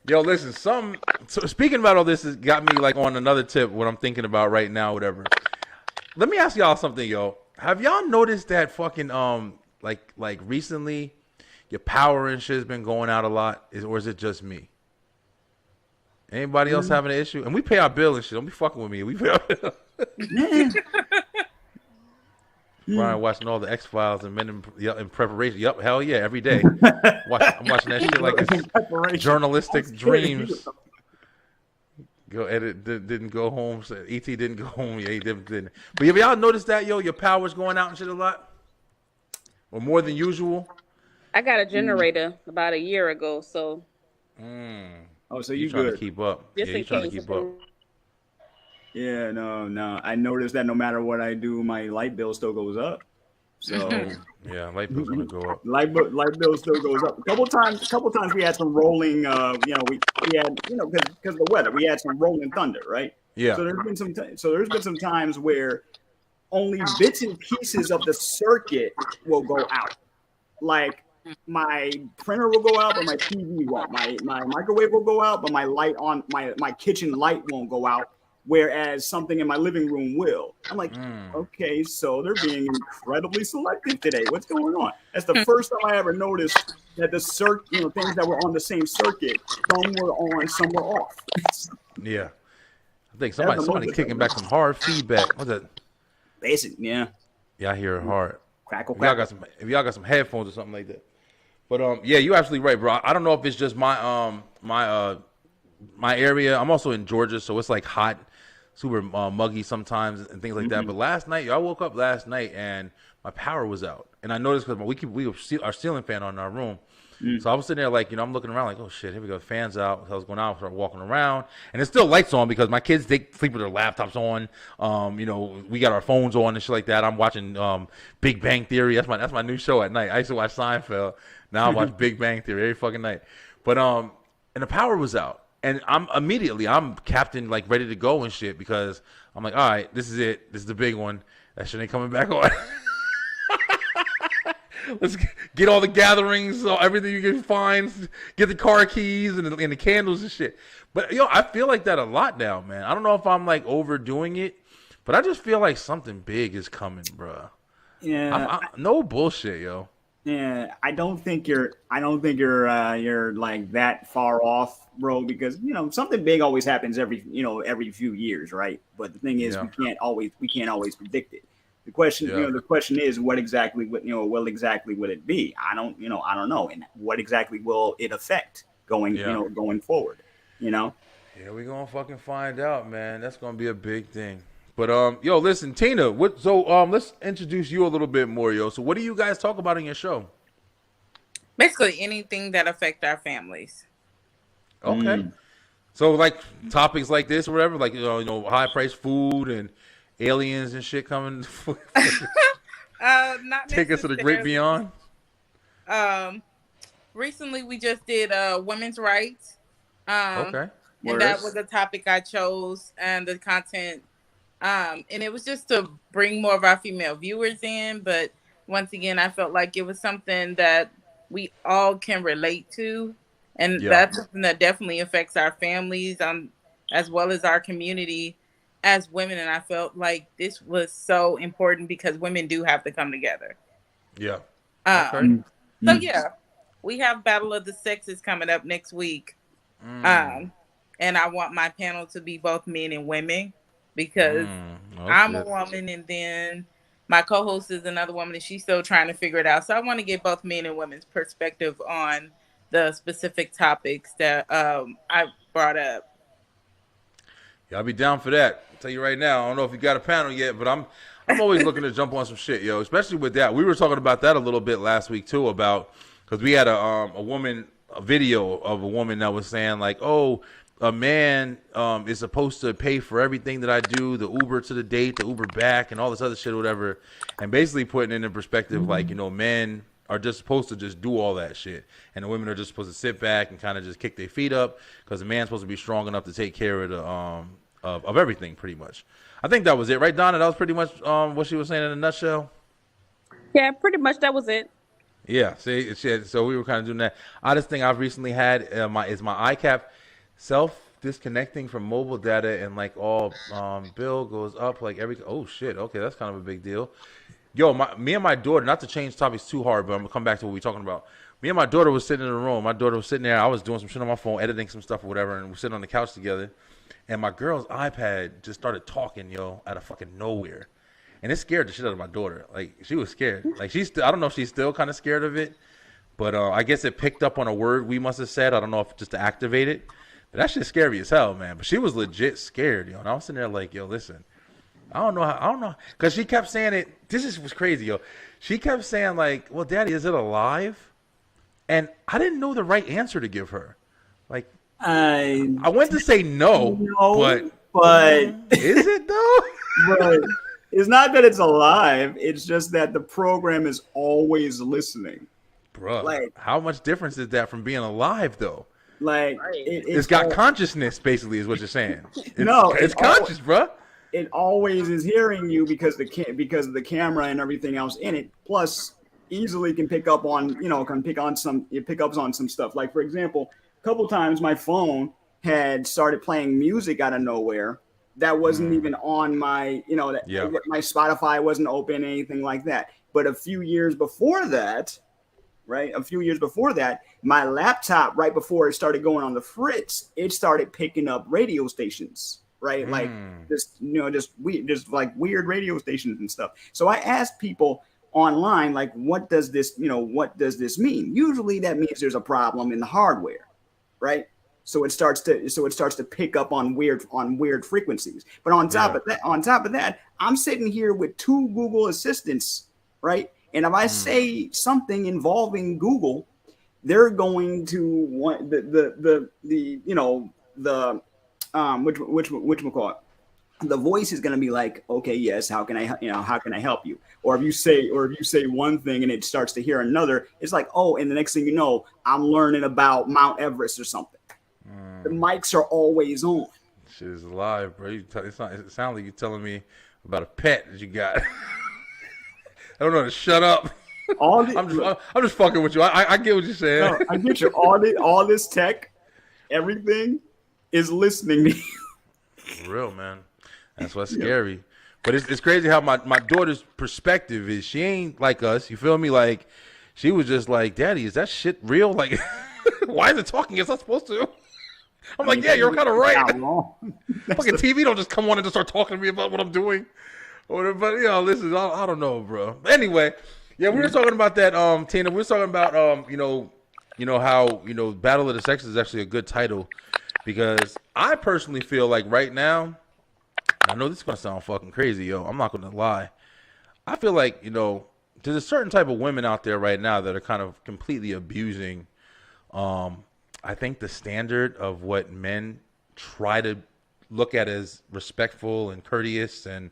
Yo, listen, so speaking about all this has got me like on another tip, what I'm thinking about right now, whatever. Let me ask y'all something, yo. Have y'all noticed that fucking like recently your power and shit has been going out a lot? Or is it just me? Anybody else having an issue? And we pay our bill and shit. Don't be fucking with me. We pay our bill. Brian watching all the X-Files and Men in preparation. Yup, hell yeah, every day. I'm watching that shit like it's journalistic dreams. Go edit didn't go home. So ET didn't go home. Yeah, he didn't. But have y'all noticed that, yo? Your power's going out and shit a lot, or more than usual. I got a generator about a year ago, so. Oh, so you trying good? To keep up? Just yeah, you trying to keep up. Yeah, no. I noticed that no matter what I do, my light bill still goes up. So yeah, light bill's gonna go up. Light bill still goes up. A couple times we had some rolling. We had because of the weather, we had some rolling thunder, right? Yeah. So there's been some times where only bits and pieces of the circuit will go out. Like my printer will go out, but my TV won't. My microwave will go out, but my light on my kitchen light won't go out. Whereas something in my living room will. I'm like, okay, so they're being incredibly selective today. What's going on? That's the first time I ever noticed that the things that were on the same circuit, some were on, some were off. Yeah, I think somebody kicking back some hard feedback. What's that? Basic, yeah. Yeah, I hear it hard. Crackle. If y'all got some headphones or something like that. But yeah, you're absolutely right, bro. I don't know if it's just my area. I'm also in Georgia, so it's like hot. Super muggy sometimes and things like that. But last night, I woke up last night and my power was out, and I noticed because we have our ceiling fan on in our room. So I was sitting there like, I'm looking around like, oh shit, here we go, the fan's out. So I was going out, start walking around, and there's still lights on because my kids, they sleep with their laptops on. We got our phones on and shit like that. I'm watching Big Bang Theory. That's my new show at night. I used to watch Seinfeld. Now I watch Big Bang Theory every fucking night. But and the power was out, and I'm captain, like ready to go and shit, because I'm like, all right, this is it. This is the big one. That shit ain't coming back on. Let's get all the gatherings, everything you can find, get the car keys and the candles and shit. But I feel like that a lot now, man. I don't know if I'm like overdoing it, but I just feel like something big is coming, bro. Yeah, no bullshit, yo. Yeah, I don't think you're like that far off, bro. Because something big always happens every few years, right? But the thing is, we can't always predict it. The question is, what exactly will it be? I don't know, and what exactly will it affect going forward? Yeah, we're gonna fucking find out, man. That's gonna be a big thing. But listen, Tina, let's introduce you a little bit more, yo. So what do you guys talk about in your show? Basically anything that affect our families. Okay. So like topics like this or whatever, like high priced food and aliens and shit coming. Not take us to the great beyond. Recently we just did women's rights. Okay. And that was a topic I chose, and the content. And it was just to bring more of our female viewers in. But once again, I felt like it was something that we all can relate to. And that's something that definitely affects our families, as well as our community as women. And I felt like this was so important because women do have to come together. Yeah. So yeah, we have Battle of the Sexes coming up next week. And I want my panel to be both men and women, because I'm a woman, and then my co-host is another woman, and she's still trying to figure it out. So I want to get both men and women's perspective on the specific topics that I brought up. Yeah, I'll be down for that. I'll tell you right now, I don't know if you got a panel yet, but I'm always looking to jump on some shit, yo. Especially with that, we were talking about that a little bit last week too, about because we had a video of a woman that was saying like, oh, a man is supposed to pay for everything that I do, the Uber to the date, the Uber back, and all this other shit or whatever, and basically putting it in perspective, like, men are just supposed to just do all that shit, and the women are just supposed to sit back and kind of just kick their feet up, because the man's supposed to be strong enough to take care of the of everything, pretty much. I think that was it, right, Donna? That was pretty much what she was saying in a nutshell. Yeah, pretty much that was it. Yeah, see, so we were kind of doing that. Oddest thing I've recently had is my iCap self-disconnecting from mobile data, and like all bill goes up like oh shit, okay, that's kind of a big deal. Yo, me and my daughter, not to change topics too hard, but I'm gonna come back to what we're talking about. Me and my daughter was sitting in the room. My daughter was sitting there. I was doing some shit on my phone, editing some stuff or whatever, and we're sitting on the couch together. And my girl's iPad just started talking, yo, out of fucking nowhere. And it scared the shit out of my daughter. Like, she was scared. Like, I don't know if she's still kind of scared of it, but I guess it picked up on a word we must have said. I don't know if just to activate it. But that shit's scary as hell, man. But she was legit scared, yo. And I was sitting there like, yo, listen, I don't know. Because she kept saying it. This was crazy, yo. She kept saying like, well, Daddy, is it alive? And I didn't know the right answer to give her. Like, I went to say no, but is it though? But it's not that it's alive. It's just that the program is always listening. Bro, like, how much difference is that from being alive though? Like, it's got consciousness, basically, is what you're saying. It's conscious, bro. It always is hearing you because of the camera and everything else in it. Plus, easily can pick up on some stuff. Like, for example, a couple times my phone had started playing music out of nowhere that wasn't even on my, my Spotify wasn't open, anything like that. But a few years before that, my laptop, right before it started going on the fritz, it started picking up radio stations, right? Like just like weird radio stations and stuff. So I asked people online, like, what does this mean? Usually that means there's a problem in the hardware, right? So it starts to pick up on weird frequencies. But on top of that, I'm sitting here with two Google Assistants right? And if I say something involving Google, they're going to want the you know the which call it, the voice is going to be like, okay, yes, how can I how can I help you? Or if you say one thing and it starts to hear another, it's like, oh, and the next thing you know, I'm learning about Mount Everest or something. The mics are always on. Shit is alive, bro. It sounds like you're telling me about a pet that you got. I don't know to shut up. I'm just fucking with you. I get what you're saying. No, I get you. All this tech, everything is listening to you. For real, man. That's what's scary. But it's crazy how my daughter's perspective is. She ain't like us. You feel me? Like, she was just like, Daddy, is that shit real? Like, why is it talking? It's not supposed to. I'm like, yeah, you're kind of right. Fucking TV don't just come on and just start talking to me about what I'm doing. But, you know, listen, I don't know, bro. Anyway, yeah, we were talking about that, Tina. We were talking about, you know how, Battle of the Sexes is actually a good title because I personally feel like right now, I know this is going to sound fucking crazy, yo. I'm not going to lie. I feel like, there's a certain type of women out there right now that are kind of completely abusing, I think, the standard of what men try to look at as respectful and courteous and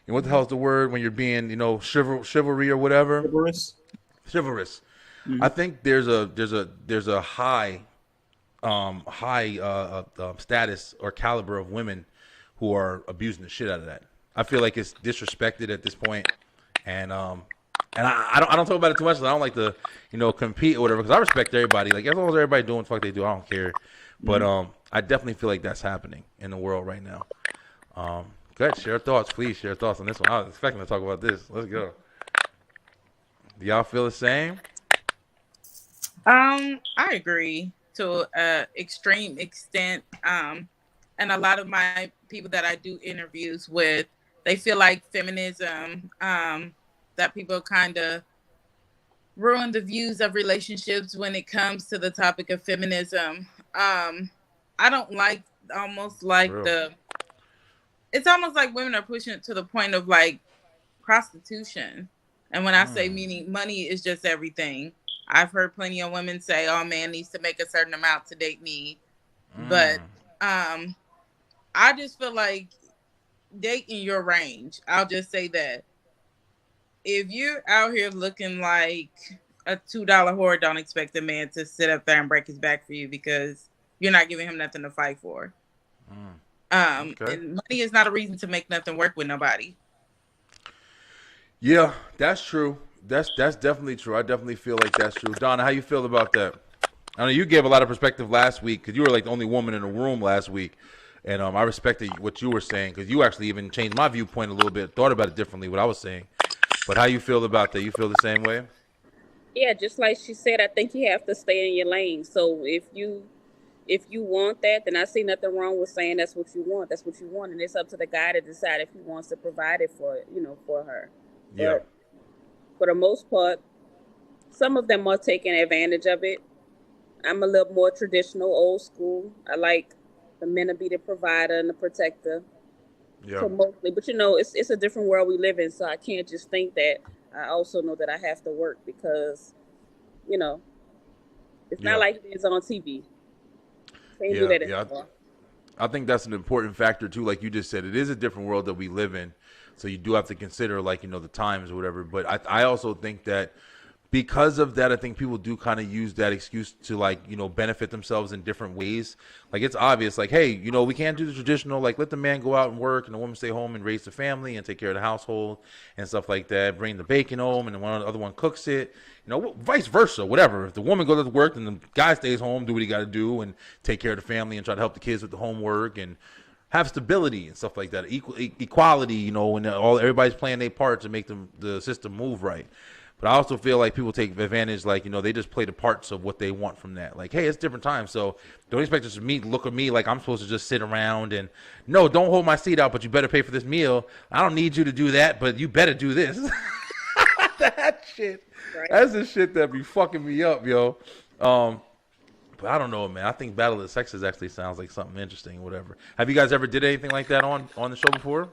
what the hell is the word when you're being, chivalry or whatever? Chivalrous. Mm-hmm. I think there's a high status or caliber of women who are abusing the shit out of that. I feel like it's disrespected at this point, and I don't talk about it too much. I don't like to compete or whatever because I respect everybody. Like as long as everybody doing what the fuck they do, I don't care. But I definitely feel like that's happening in the world right now. Go ahead, share thoughts, please. Share thoughts on this one. I was expecting to talk about this. Let's go. Do y'all feel the same? I agree to an extreme extent. And a lot of my people that I do interviews with, they feel like feminism, that people kind of ruin the views of relationships when it comes to the topic of feminism. I don't like it's almost like women are pushing it to the point of like prostitution. And when I say meaning money is just everything, I've heard plenty of women say, oh, man needs to make a certain amount to date me. But I just feel like date in your range. I'll just say that. If you're out here looking like a $2 whore, don't expect a man to sit up there and break his back for you because you're not giving him nothing to fight for. Okay. And money is not a reason to make nothing work with nobody. Yeah, that's true. That's definitely true. I definitely feel like that's true. Donna, how you feel about that? I know you gave a lot of perspective last week because you were like the only woman in the room last week. And I respected what you were saying because you actually even changed my viewpoint a little bit, thought about it differently, what I was saying. But how you feel about that? You feel the same way? Yeah, just like she said, I think you have to stay in your lane. So if you want that, then I see nothing wrong with saying that's what you want. That's what you want. And it's up to the guy to decide if he wants to provide it for her. Yeah. But for the most part, some of them are taking advantage of it. I'm a little more traditional, old school. I like the men to be the provider and the protector. Yeah. So mostly, but it's a different world we live in, so I can't just think that. I also know that I have to work because, it's not like it is on TV. Can't do that anymore. I think that's an important factor too. Like you just said, it is a different world that we live in, so you do have to consider the times or whatever. But I also think that because of that, I think people do kind of use that excuse to benefit themselves in different ways. Like it's obvious, like, hey, we can't do the traditional, like let the man go out and work and the woman stay home and raise the family and take care of the household and stuff like that. Bring the bacon home and then the other one cooks it. Vice versa, whatever. If the woman goes to work and the guy stays home, do what he got to do and take care of the family and try to help the kids with the homework and have stability and stuff like that. Equality, and everybody's playing their part to make the system move right. But I also feel like people take advantage, they just play the parts of what they want from that. Like, hey, it's different times, so don't expect us to look at me like I'm supposed to just sit around and, no, don't hold my seat out, but you better pay for this meal. I don't need you to do that, but you better do this. That shit. Right. That's the shit that be fucking me up, yo. But I don't know, man. I think Battle of the Sexes actually sounds like something interesting, whatever. Have you guys ever did anything like that on the show before?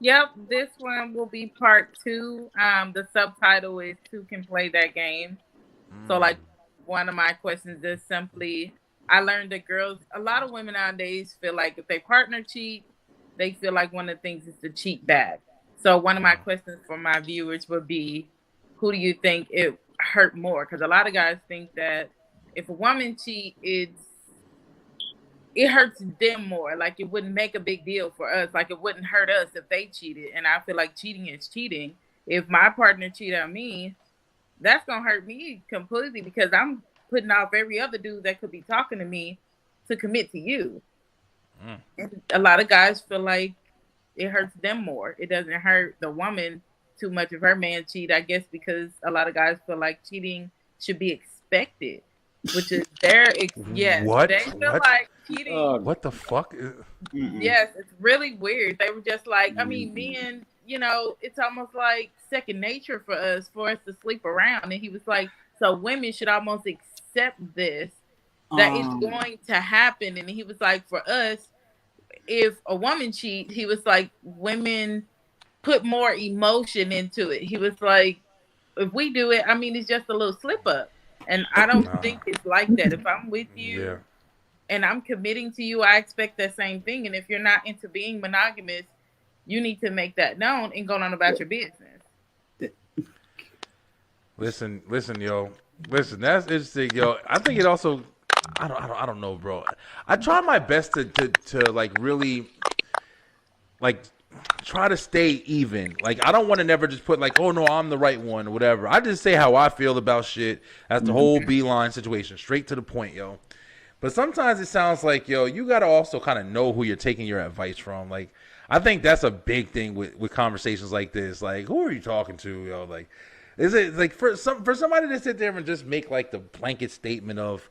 Yep, this one will be part 2. The subtitle is "Two Can Play That Game." So, like, one of my questions is simply, I learned that a lot of women nowadays feel like if their partner cheat, they feel like one of the things is to cheat back. So, one of my questions for my viewers would be, who do you think it hurt more? Because a lot of guys think that if a woman cheat, it hurts them more. Like, it wouldn't make a big deal for us. Like, it wouldn't hurt us if they cheated. And I feel like cheating is cheating. If my partner cheated on me, that's gonna hurt me completely because I'm putting off every other dude that could be talking to me to commit to you. And a lot of guys feel like it hurts them more. It doesn't hurt the woman too much if her man cheat, I guess, because a lot of guys feel like cheating should be expected, which is yes. What? They feel like cheating. What the fuck? Yes, it's really weird. They were just like, I mean, men, it's almost like second nature for us to sleep around. And he was like, so women should almost accept this, that it's going to happen. And he was like, for us, if a woman cheat, he was like, women put more emotion into it. He was like, if we do it, I mean, it's just a little slip up. And I don't think it's like that. If I'm with you and I'm committing to you, I expect that same thing. And if you're not into being monogamous, you need to make that known and go on about your business. Listen, yo. Listen, that's interesting, yo. I think it also, I don't know, bro. I try my best to like really, like, try to stay even. Like, I don't want to never just put like, oh no, I'm the right one or whatever. I just say how I feel about shit. That's the whole beeline situation, straight to the point, yo. But sometimes it sounds like, yo, you gotta also kind of know who you're taking your advice from. Like, I think that's a big thing with conversations like this. Like, who are you talking to, yo? Like, is it like for somebody to sit there and just make like the blanket statement of,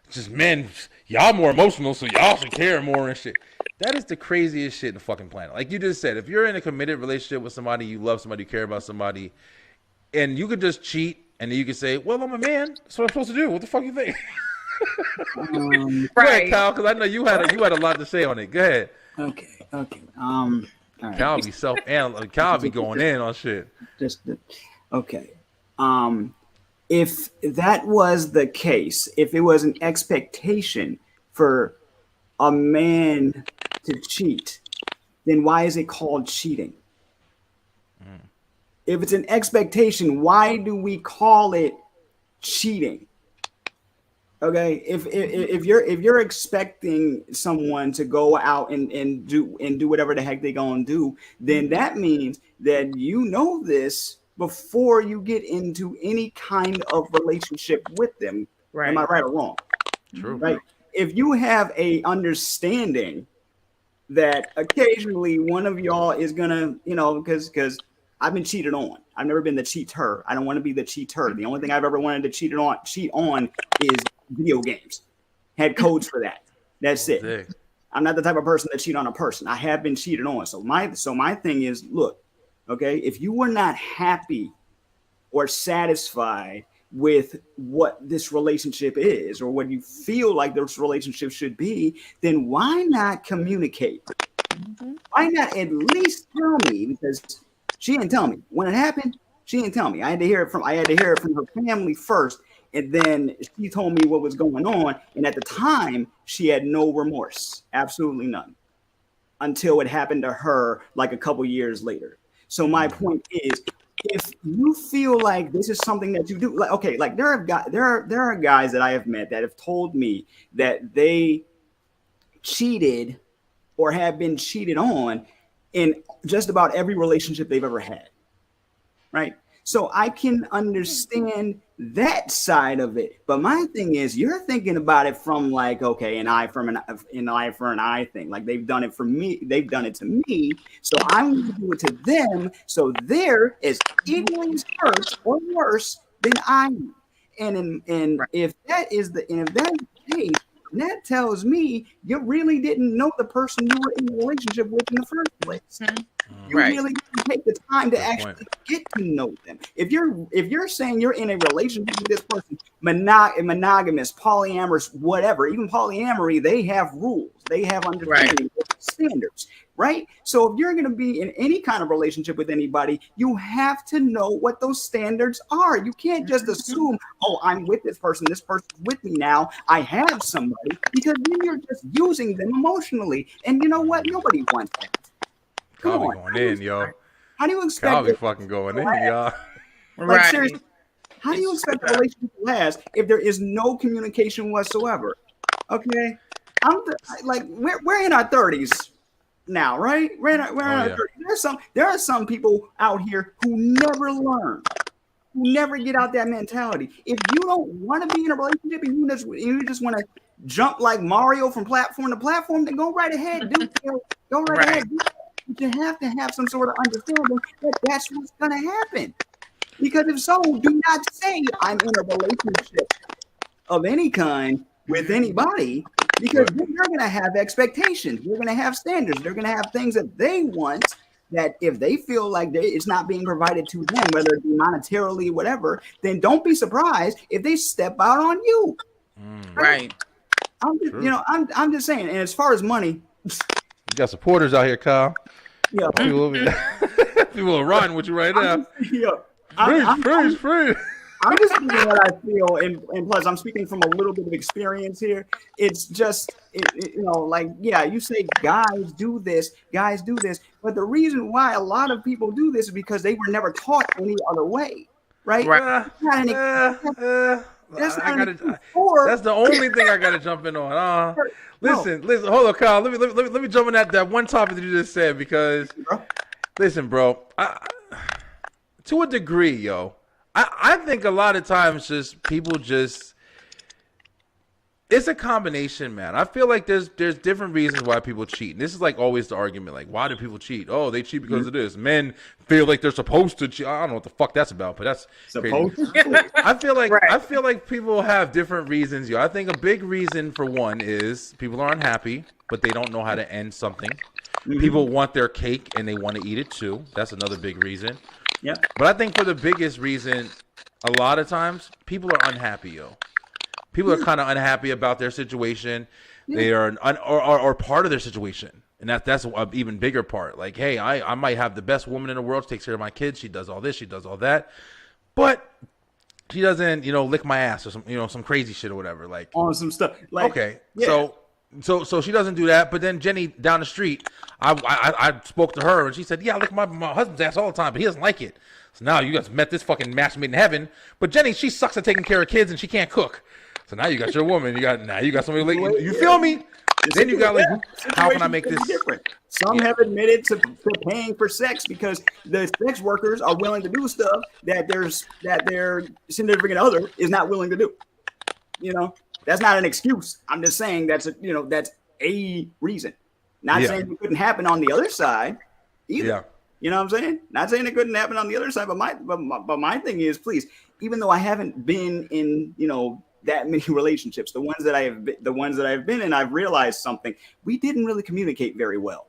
just men, y'all more emotional, so y'all should care more and shit. That is the craziest shit in the fucking planet. Like you just said, if you're in a committed relationship with somebody, you love somebody, you care about somebody, and you could just cheat, and then you could say, well, I'm a man. That's what I'm supposed to do. What the fuck you think? Go ahead, Kyle, because I know you had a lot to say on it. Go ahead. Okay. All right. Kyle be self-analyzing. Kyle be going in on shit. Okay. If that was the case, if it was an expectation for a man to cheat, then why is it called cheating? If it's an expectation, why do we call it cheating? Okay, if you're expecting someone to go out and do whatever the heck they're gonna do, then that means that you know this before you get into any kind of relationship with them. Right. Am I right or wrong? True. Right. If you have a understanding that occasionally one of y'all is gonna, because I've been cheated on. I've never been the cheater. I don't want to be the cheater. The only thing I've ever wanted to cheat on is video games. Had codes for that. That's it. Dang. I'm not the type of person that cheat on a person. I have been cheated on. So my thing is, look, okay, if you were not happy or satisfied with what this relationship is or what you feel like this relationship should be, then why not communicate? Why not at least tell me? Because she didn't tell me when it happened. She didn't tell me. I had to hear it from her family first, and then she told me what was going on. And at the time, she had no remorse, absolutely none, until it happened to her like a couple years later. So my point is, if you feel like this is something that you do, like, okay, like there are guys that I have met that have told me that they cheated or have been cheated on in just about every relationship they've ever had, right? So I can understand that side of it. But my thing is, you're thinking about it from like, okay, an eye for an eye thing. Like they've done it for me. They've done it to me. So I'm going to do it to them. So they're as equally as hurt or worse than I am. And if that is the case, that tells me you really didn't know the person you were in a relationship with in the first place. You really didn't take the time to actually get to know them. If you're saying you're in a relationship with this person, monogamous, polyamorous, whatever, even polyamory, they have rules, they have understanding standards. right? So if you're going to be in any kind of relationship with anybody, you have to know what those standards are. You can't just assume, oh, I'm with this person's with me now, I have somebody, because then you're just using them emotionally. And you know what? Nobody wants that. Come on. Going in, yo. How do you expect I'll be fucking going in, y'all. Like, seriously, how do you expect a relationship to last if there is no communication whatsoever? Okay, we're in our 30s now, right? We're in our 30s. There are some people out here who never learn, who never get out that mentality. If you don't want to be in a relationship and you just want to jump like Mario from platform to platform, then go right ahead, dude. Go right ahead. But you have to have some sort of understanding that that's what's going to happen. Because if so, do not say I'm in a relationship of any kind with anybody, because then you're going to have expectations. You're going to have standards. They're going to have things that they want that if they feel like it's not being provided to them, whether it be monetarily, whatever, then don't be surprised if they step out on you. Right. I'm just saying. And as far as money, you got supporters out here, Kyle. Yeah. People are riding with you right now. Freeze. I'm just speaking what I feel, and plus I'm speaking from a little bit of experience here. It's just, you say guys do this, but the reason why a lot of people do this is because they were never taught any other way, right? That's the only thing I gotta jump in on. Listen, hold on, Kyle. Let me jump in that one topic that you just said, because listen, bro. To a degree, yo, I think a lot of times it's a combination, man. I feel like there's different reasons why people cheat. And this is like always the argument, like, why do people cheat? Oh, they cheat because of this. Men feel like they're supposed to cheat. I don't know what the fuck that's about, but that's crazy. I feel like people have different reasons, yo. I think a big reason for one is people are unhappy, but they don't know how to end something. People want their cake and they want to eat it too. That's another big reason. Yeah. But I think for the biggest reason, a lot of times people are unhappy, yo. People are kind of unhappy about their situation. They are or part of their situation, and that's an even bigger part. Like, hey, I might have the best woman in the world. She takes care of my kids. She does all this. She does all that, but she doesn't, lick my ass or some crazy shit or whatever. Like on some stuff. Like, okay, yeah. So she doesn't do that. But then Jenny down the street, I spoke to her and she said, yeah, I lick my husband's ass all the time, but he doesn't like it. So now you guys met this fucking match made in heaven. But Jenny, she sucks at taking care of kids and she can't cook. So now you got your woman. You got somebody like, you feel me? Then you got like, how can I make this different? Some have admitted to paying for sex because the sex workers are willing to do stuff that their significant other is not willing to do. That's not an excuse. I'm just saying that's a reason. Not saying it couldn't happen on the other side either. Yeah. You know what I'm saying? Not saying it couldn't happen on the other side, but my thing is, please, even though I haven't been in, that many relationships, the ones that I've been in, I've realized something. We didn't really communicate very well.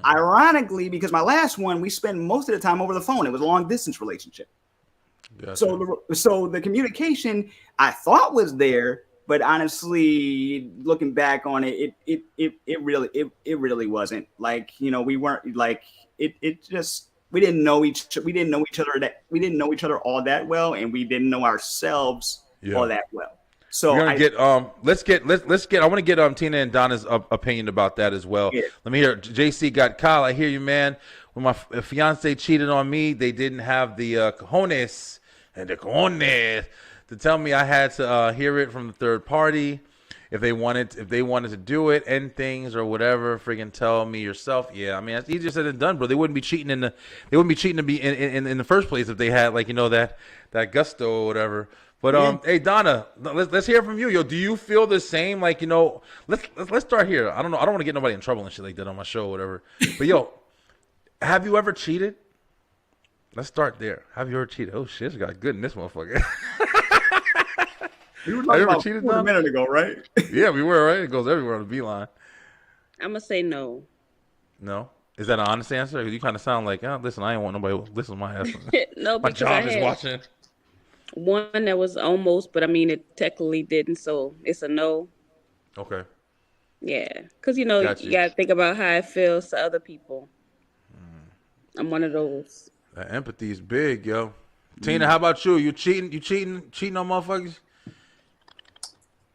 Ironically, because my last one, we spent most of the time over the phone. It was a long distance relationship. Gotcha. So the communication I thought was there, but honestly, looking back on it, it really wasn't. Like, we weren't like it just, we didn't know each other all that well, and we didn't know ourselves all that well. So we're gonna let's get I want to get Tina and Donna's opinion about that as well. Yeah. Let me hear. JC got Kyle. I hear you, man. When my fiance cheated on me, they didn't have the cojones to tell me I had to hear it from the third party. If they wanted to do it, end things or whatever, friggin' tell me yourself. Yeah, I mean, that's easier said than done, bro. They wouldn't be cheating to be in the first place if they had, like, that gusto or whatever. But hey, Donna, let's hear from you. Yo, do you feel the same? Like, let's start here. I don't know. I don't want to get nobody in trouble and shit like that on my show or whatever. But yo, have you ever cheated? Let's start there. Have you ever cheated? Oh shit, it's got good in this motherfucker. We were talking about a minute ago, right? Yeah, we were, right? It goes everywhere on the beeline. I'm gonna say no. No? Is that an honest answer? Because you kind of sound like, listen, I ain't want nobody to listen to my ass. No, my job is watching. One that was almost, but I mean, it technically didn't, so it's a no. Okay. Yeah, because you know Got you you. gotta think about how it feels to other people. I'm one of those. That empathy is big, yo. Tina, how about you? You cheating? You cheating on motherfuckers?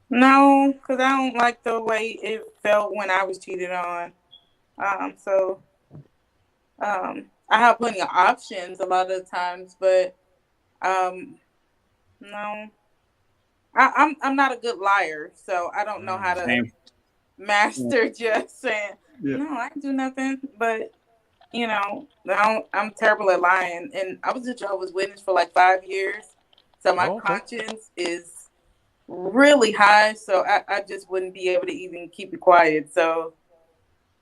No, because I don't like the way it felt when I was cheated on. So I have plenty of options a lot of the times, but no, I'm not a good liar, so I don't know how to Same. master just saying Yeah. no. I didn't do nothing, but I'm terrible at lying, and I was a Jehovah's Witness for like 5 years, so my conscience is really high. So I just wouldn't be able to even keep it quiet. So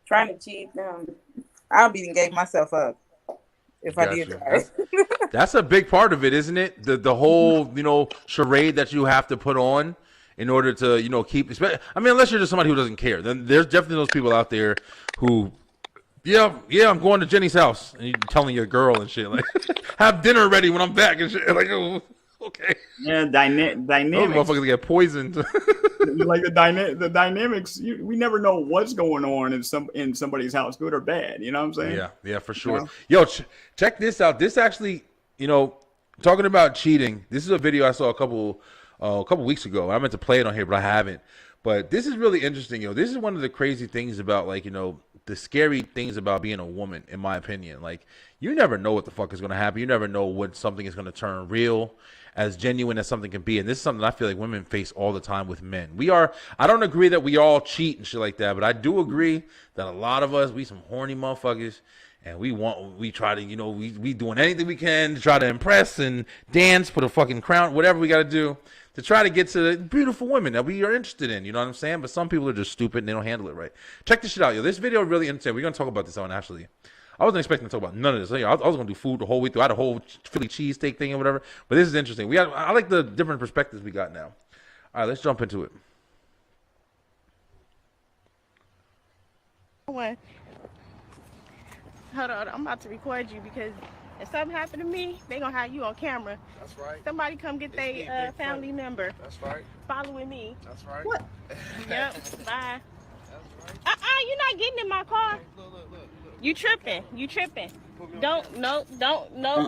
trying to cheat, I'll be gave myself up if I Got did you. try. That's a big part of it, isn't it? The whole charade that you have to put on in order to keep. I mean, unless you're just somebody who doesn't care, then there's definitely those people out there who. Yeah, I'm going to Jenny's house, and you're telling your girl and shit like, have dinner ready when I'm back and shit. Like, oh, okay. Yeah, dynamics. Those motherfuckers get poisoned. Like the dynamics, we never know what's going on in somebody's house, good or bad. You know what I'm saying? Yeah, for sure. Yo, check this out. This actually, talking about cheating. This is a video I saw a couple weeks ago. I meant to play it on here, but I haven't. But this is really interesting, This is one of the crazy things about, like, the scary things about being a woman, in my opinion. Like, you never know what the fuck is going to happen. You never know when something is going to turn real, as genuine as something can be. And this is something I feel like women face all the time with men. I don't agree that we all cheat and shit like that, but I do agree that a lot of us, we some horny motherfuckers. And we try to, we doing anything we can to try to impress and dance, put a fucking crown, whatever we got to do to try to get to the beautiful women that we are interested in. You know what I'm saying? But some people are just stupid and they don't handle it right. Check this shit out, yo. This video really interesting. We're going to talk about this on actually. I wasn't expecting to talk about none of this. I was going to do food the whole week through. I had a whole Philly cheesesteak thing or whatever. But this is interesting. I like the different perspectives we got now. All right, let's jump into it. Hold on, I'm about to record you because if something happened to me, they gonna have you on camera. That's right. Somebody come get their family member. That's right. Following me. That's right. What? Yep. Bye. That's right. You're not getting in my car. Look. You tripping. No,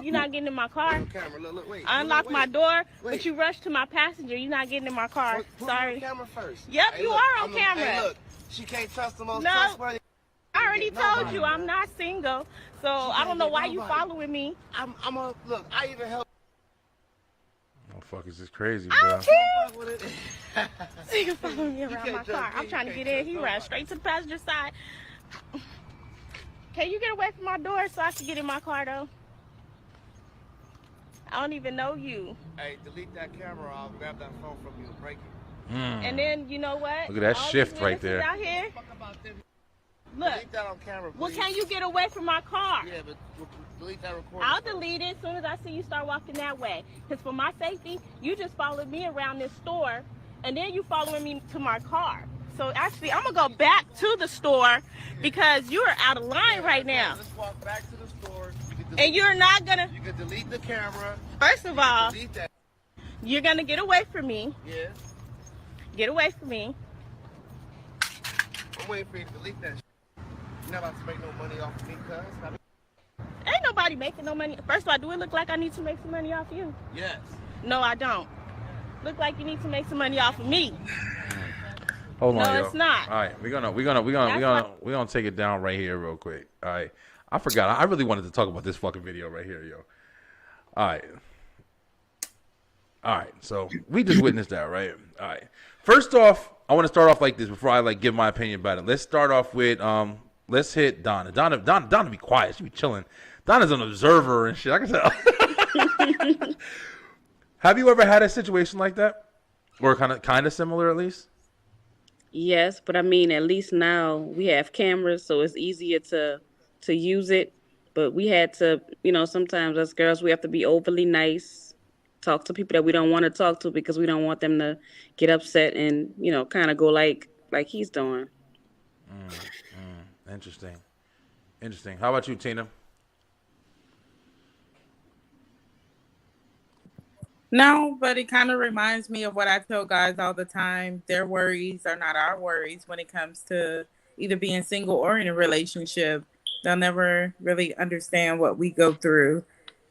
you're not getting in my car. Camera, look, wait. Unlock my door, but you rush to my passenger. You're not getting in my car. Sorry. On camera first. Yep, hey, you look, are on camera. Hey, look, she can't trust the most No. trustworthy. I already told you I'm not single, so I don't know why you following me. Look, I even help. Motherfuckers is crazy, I bro. don't care. You following me around my car. I'm trying to get in. He ran straight to the passenger side. Can you get away from my door so I can get in my car, though? I don't even know you. Hey, delete that camera. I'll grab that phone from you and break it. And then, you know what? Look at that All shift these right witnesses there. Out here, look. Delete that on camera, please. Well, can you get away from my car? Yeah, but delete that recording. I'll delete it as soon as I see you start walking that way. Because for my safety, you just followed me around this store, and then you following me to my car. So actually, I'm going to go back to the store because you're out of line right now. Let's walk back to the store. And you're not going to... You can delete the camera. First of all, delete that. You're going to get away from me. Yeah. Get away from me. I'm waiting for you to delete that. You're not about to make no money off of me, cuz. Ain't nobody making no money. First of all, do it look like I need to make some money off you? Yes. No, I don't. Look like you need to make some money off of me. Hold on, no, yo. it's not. All right, we're gonna take it down right here real quick. All right, I forgot. I really wanted to talk about this fucking video right here, yo. All right. So we just witnessed that, right? All right. First off, I want to start off like this before I give my opinion about it. Let's start off with let's hit Donna. Donna, be quiet. She be chilling. Donna's an observer and shit. I can tell. Have you ever had a situation like that, or kind of similar at least? Yes, but I mean, at least now we have cameras, so it's easier to use it. But we had to, sometimes as girls, we have to be overly nice, talk to people that we don't want to talk to because we don't want them to get upset and, kind of go like he's doing. Interesting. How about you, Tina? No, but it kind of reminds me of what I tell guys all the time. Their worries are not our worries when it comes to either being single or in a relationship. They'll never really understand what we go through.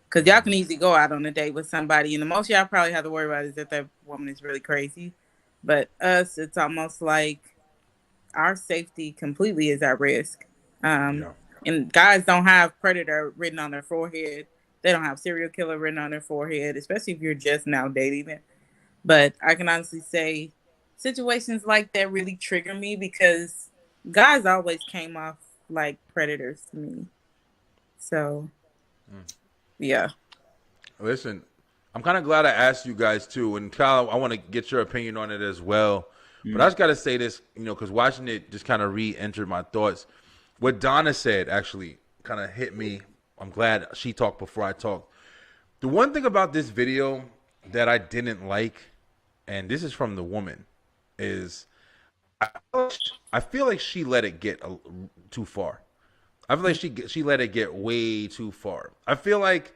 Because y'all can easily go out on a date with somebody, and the most y'all probably have to worry about is that that woman is really crazy. But us, it's almost like our safety completely is at risk. And guys don't have predator written on their forehead. They don't have serial killer written on their forehead, especially if you're just now dating it. But I can honestly say situations like that really trigger me because guys always came off like predators to me. So, yeah. Listen, I'm kind of glad I asked you guys too, and Kyle, I want to get your opinion on it as well. But I just got to say this, because watching it just kind of re-entered my thoughts. What Donna said actually kind of hit me. I'm glad she talked before I talked. The one thing about this video that I didn't like, and this is from the woman, is I feel like she let it get too far. I feel like she let it get way too far. I feel like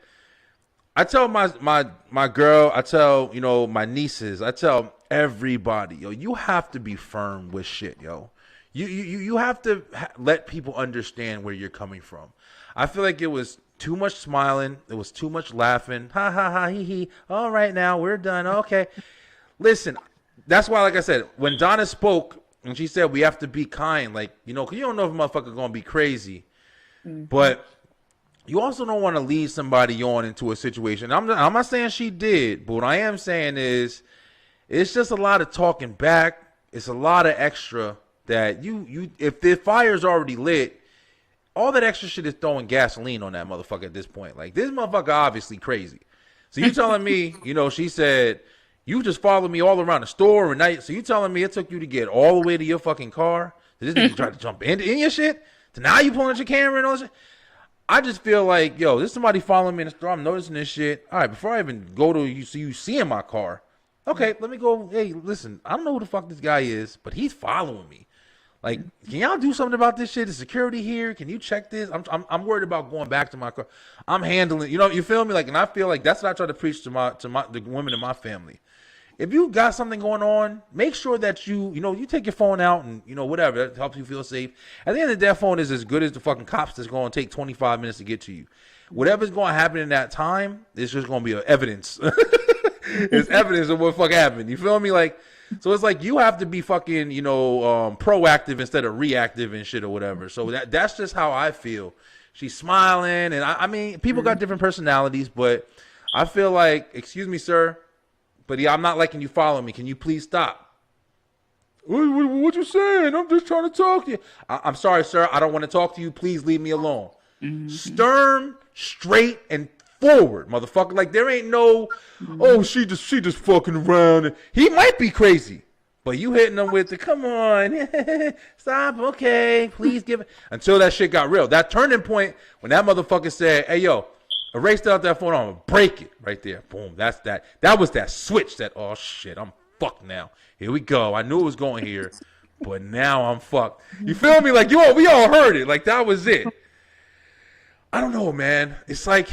I tell my girl, I tell, my nieces, I tell everybody, you have to be firm with shit, yo. You have to let people understand where you're coming from. I feel like it was too much smiling. It was too much laughing. Ha, ha, ha, hee, hee. All right, now we're done. Okay. Listen, that's why, like I said, when Donna spoke and she said we have to be kind, like, because you don't know if a motherfucker going to be crazy. But you also don't want to lead somebody on into a situation. I'm not saying she did, but what I am saying is it's just a lot of talking back. It's a lot of extra that you if the fire's already lit, all that extra shit is throwing gasoline on that motherfucker at this point. Like, this motherfucker obviously crazy. So you telling me, she said, you just followed me all around the store and night. So you telling me it took you to get all the way to your fucking car? This nigga tried to jump in your shit? So now you pulling out your camera and all this shit? I just feel like, there's somebody following me in the store. I'm noticing this shit. All right, before I even go to you see in my car, okay, let me go. Hey, listen, I don't know who the fuck this guy is, but he's following me. Like, can y'all do something about this shit? The security here, can you check this? I'm worried about going back to my car. I'm handling, you feel me? Like, and I feel like that's what I try to preach to the women in my family. If you got something going on, make sure that you take your phone out and, whatever, that helps you feel safe. At the end of the day, that phone is as good as the fucking cops that's going to take 25 minutes to get to you. Whatever's going to happen in that time, it's just going to be evidence. It's evidence of what fuck happened. You feel me? Like, so it's like you have to be fucking, proactive instead of reactive and shit or whatever. So that's just how I feel. She's smiling, and I mean, people got different personalities, but I feel like, excuse me, sir, but yeah, I'm not liking you following me. Can you please stop? What you saying? I'm just trying to talk to you. I'm sorry, sir. I don't want to talk to you. Please leave me alone. Stern, straight, and forward, motherfucker. Like, there ain't no, she just fucking around. He might be crazy, but you hitting him with the, come on, stop, okay, please give it. Until that shit got real. That turning point when that motherfucker said, hey, yo, erased out that phone, I'm gonna break it right there. Boom. That's that. That was that switch that, oh shit, I'm fucked now. Here we go. I knew it was going here, but now I'm fucked. You feel me? Like, we all heard it. Like, that was it. I don't know, man. It's like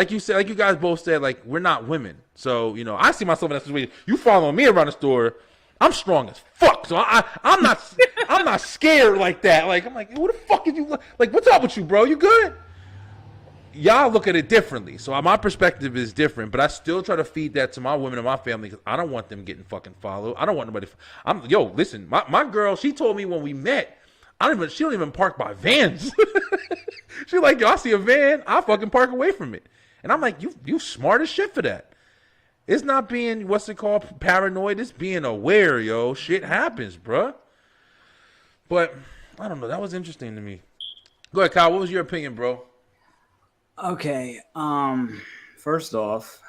you said, like you guys both said, like, we're not women. So, I see myself in that situation. You following me around the store, I'm strong as fuck. So I'm not scared like that. Like, I'm like, who the fuck is you? Like, what's up with you, bro? You good? Y'all look at it differently. So my perspective is different, but I still try to feed that to my women and my family because I don't want them getting fucking followed. I don't want nobody. Listen, my girl, she told me when we met, she don't even park by vans. She like, I see a van, I fucking park away from it. And I'm like, you smart as shit for that. It's not being, what's it called, paranoid. It's being aware, yo. Shit happens, bruh. But, I don't know. That was interesting to me. Go ahead, Kyle. What was your opinion, bro? Okay. First off,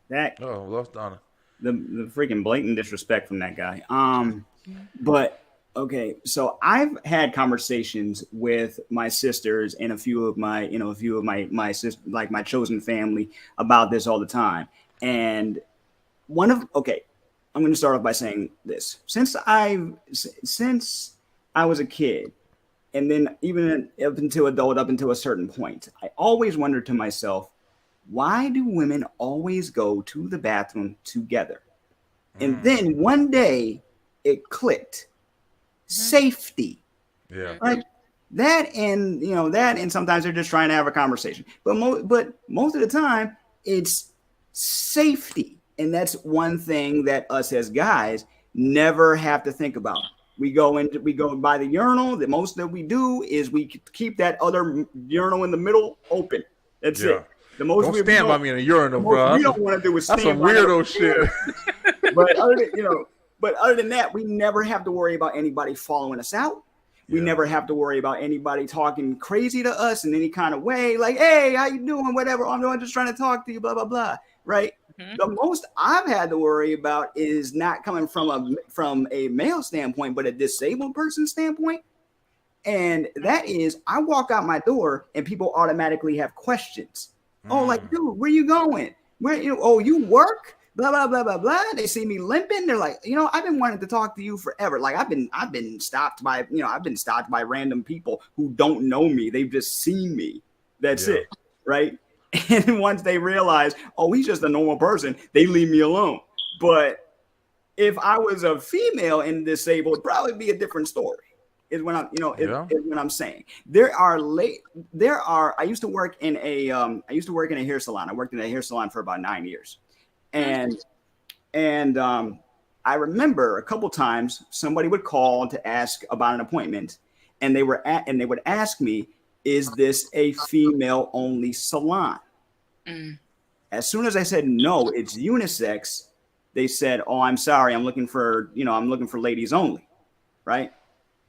lost Donna. The freaking blatant disrespect from that guy. But okay, so I've had conversations with my sisters and a few of my sisters, like my chosen family, about this all the time. And I'm going to start off by saying this: since I was a kid, and then even up until adult, up until a certain point, I always wondered to myself, why do women always go to the bathroom together? And then one day it clicked. Safety. Yeah. Right? That and sometimes they're just trying to have a conversation. But most of the time it's safety. And that's one thing that us as guys never have to think about. We go by the urinal. The most that we do is we keep that other urinal in the middle open. That's it. The most don't stand by me in a urinal, bro. We don't want to do is that's stand some weirdo shit. But other than that, we never have to worry about anybody following us out. We never have to worry about anybody talking crazy to us in any kind of way. Like, hey, how you doing? Whatever. I'm just trying to talk to you. Blah blah blah. Right. The most I've had to worry about is not coming from a male standpoint, but a disabled person standpoint. And that is, I walk out my door and people automatically have questions. Oh, like, dude, where you going? You work? Blah blah blah blah blah. They see me limping. They're like, I've been wanting to talk to you forever. Like I've been stopped by random people who don't know me. They've just seen me. That's it, right? And once they realize, oh, he's just a normal person, they leave me alone. But if I was a female and disabled, it'd probably be a different story. Is when I'm, is what I'm saying. I used to work in a hair salon. I worked in a hair salon for about 9 years. And I remember a couple times somebody would call to ask about an appointment, and they would ask me, "Is this a female-only salon?" As soon as I said no, it's unisex, they said, "Oh, I'm sorry, I'm looking for ladies only," right?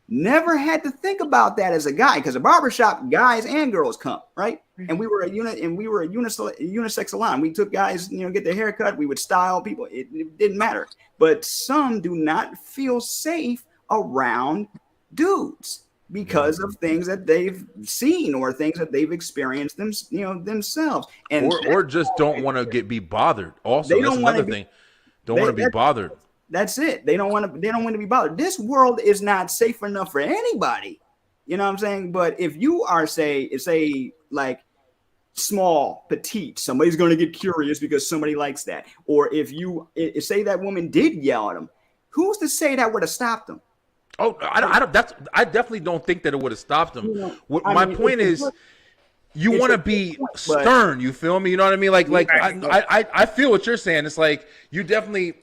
Never had to think about that as a guy, because a barbershop, guys and girls come, right? And we were a unisex salon. We took guys, get their hair cut. We would style people. It didn't matter. But some do not feel safe around dudes because of things that they've seen or things that they've experienced themselves. And or just don't want to be bothered. Also, that's another thing. Don't want to be bothered. That's it. They don't want to be bothered. This world is not safe enough for anybody. You know what I'm saying? But if you are say like small, petite, somebody's going to get curious because somebody likes that. Or if say that woman did yell at him, who's to say that would have stopped him? Oh, I definitely don't think that it would have stopped him. My point is, you want to be stern. You feel me? You know what I mean? I feel what you're saying. It's like you definitely,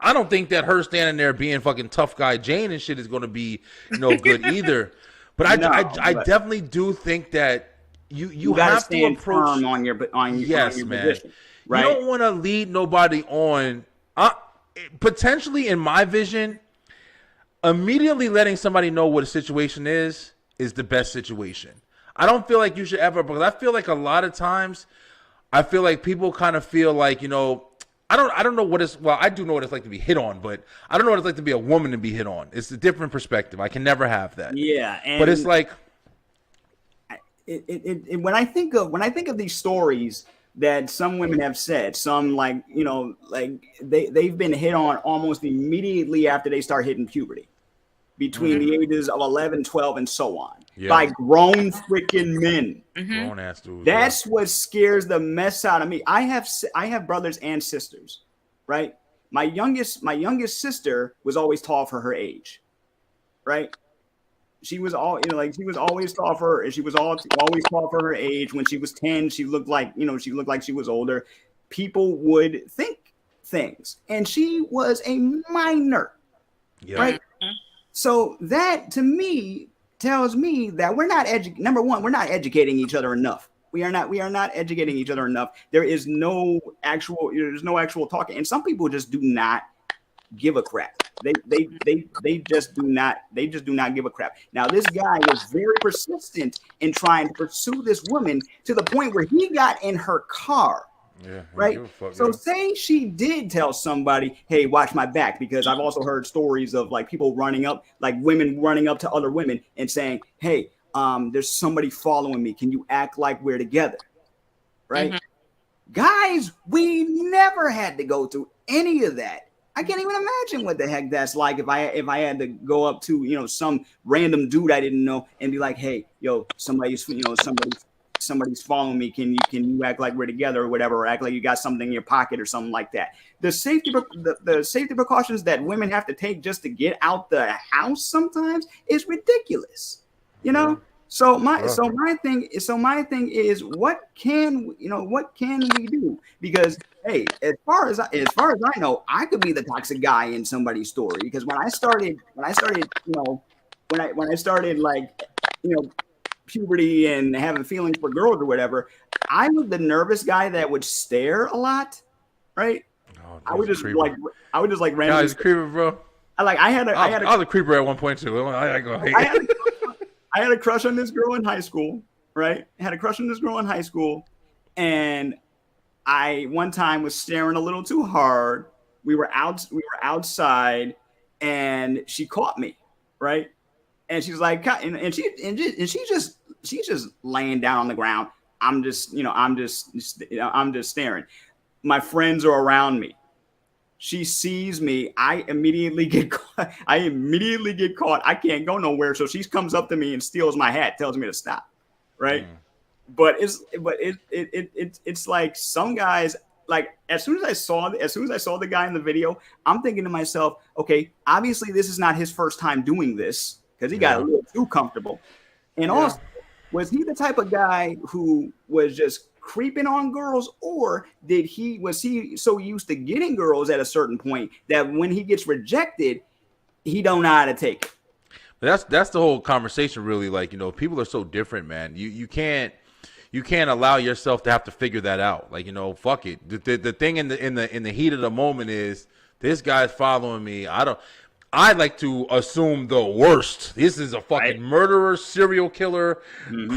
I don't think that her standing there being fucking tough guy Jane and shit is going to be good either. But I definitely do think that you have to approach on your position, right? You don't want to lead nobody on. Potentially, in my vision, immediately letting somebody know what a situation is the best situation. I don't feel like you should ever, because I feel like a lot of times, I feel like people kind of feel like, I don't know what it's, well, I do know what it's like to be hit on, but I don't know what it's like to be a woman and be hit on. It's a different perspective. I can never have that. Yeah. But it's like, when I think of these stories that some women have said, some they've been hit on almost immediately after they start hitting puberty, between the ages of 11, 12, and so on, by grown freaking men. Grown ass dudes. That's what scares the mess out of me. I have brothers and sisters, right? My youngest sister was always tall for her age, right? She was she was always tall for her, and she was always tall for her age. When she was 10, she looked like she was older. People would think things, and she was a minor, right? So that to me tells me that we're not number one, we're not educating each other enough. We are not educating each other enough. There's no actual talking, and some people just do not give a crap. They just do not give a crap. Now this guy was very persistent in trying to pursue this woman to the point where he got in her car. Yeah, right. So say she did tell somebody, "Hey, watch my back," because I've also heard stories of people running up, women running up to other women and saying, "Hey, there's somebody following me. Can you act like we're together?" Right? Guys, we never had to go through any of that. I can't even imagine what the heck that's like if I had to go up to some random dude I didn't know and be like, "Hey, yo, somebody's somebody's following me. Can you act like we're together or whatever, or act like you got something in your pocket or something like that. The safety precautions that women have to take just to get out the house sometimes is ridiculous. You know. So my thing is what can we do? Because hey, as far as I know, I could be the toxic guy in somebody's story. Because when I started like puberty and having feelings for girls or whatever, I was the nervous guy that would stare a lot, right? Oh, I would just randomly. Guys, creeper, bro. I was a creeper at one point too. I had a crush on this girl in high school, right? And I one time was staring a little too hard. We were outside, and she caught me, right? And she's like, and she's just laying down on the ground. I'm just staring. My friends are around me. She sees me. I immediately get caught. I can't go nowhere. So she comes up to me and steals my hat, tells me to stop. Right. But it's like some guys, like as soon as I saw the guy in the video, I'm thinking to myself, okay, obviously this is not his first time doing this because he got a little too comfortable. And also, was he the type of guy who was just creeping on girls, or was he so used to getting girls at a certain point that when he gets rejected, he don't know how to take it? That's the whole conversation, really. Like, people are so different, man. You can't allow yourself to have to figure that out. Like, fuck it. The thing in the heat of the moment is this guy's following me. I like to assume the worst. This is a fucking murderer, serial killer,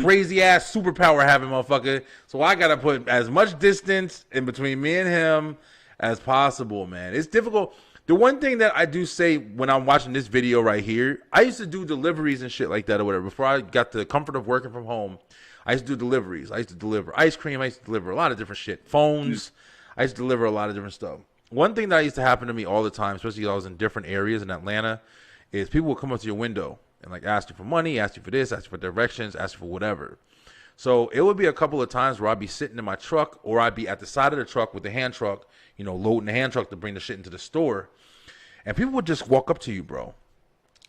crazy ass superpower having motherfucker. So I gotta put as much distance in between me and him as possible, man. It's difficult. The one thing that I do say when I'm watching this video right here, I used to do deliveries and shit like that or whatever. Before I got the comfort of working from home, I used to do deliveries. I used to deliver ice cream. I used to deliver a lot of different shit. Phones. I used to deliver a lot of different stuff. One thing that used to happen to me all the time, especially when I was in different areas in Atlanta, is people would come up to your window and like ask you for money, ask you for this, ask you for directions, ask you for whatever. So it would be a couple of times where I'd be sitting in my truck, or I'd be at the side of the truck with the hand truck, loading the hand truck to bring the shit into the store. And people would just walk up to you, bro.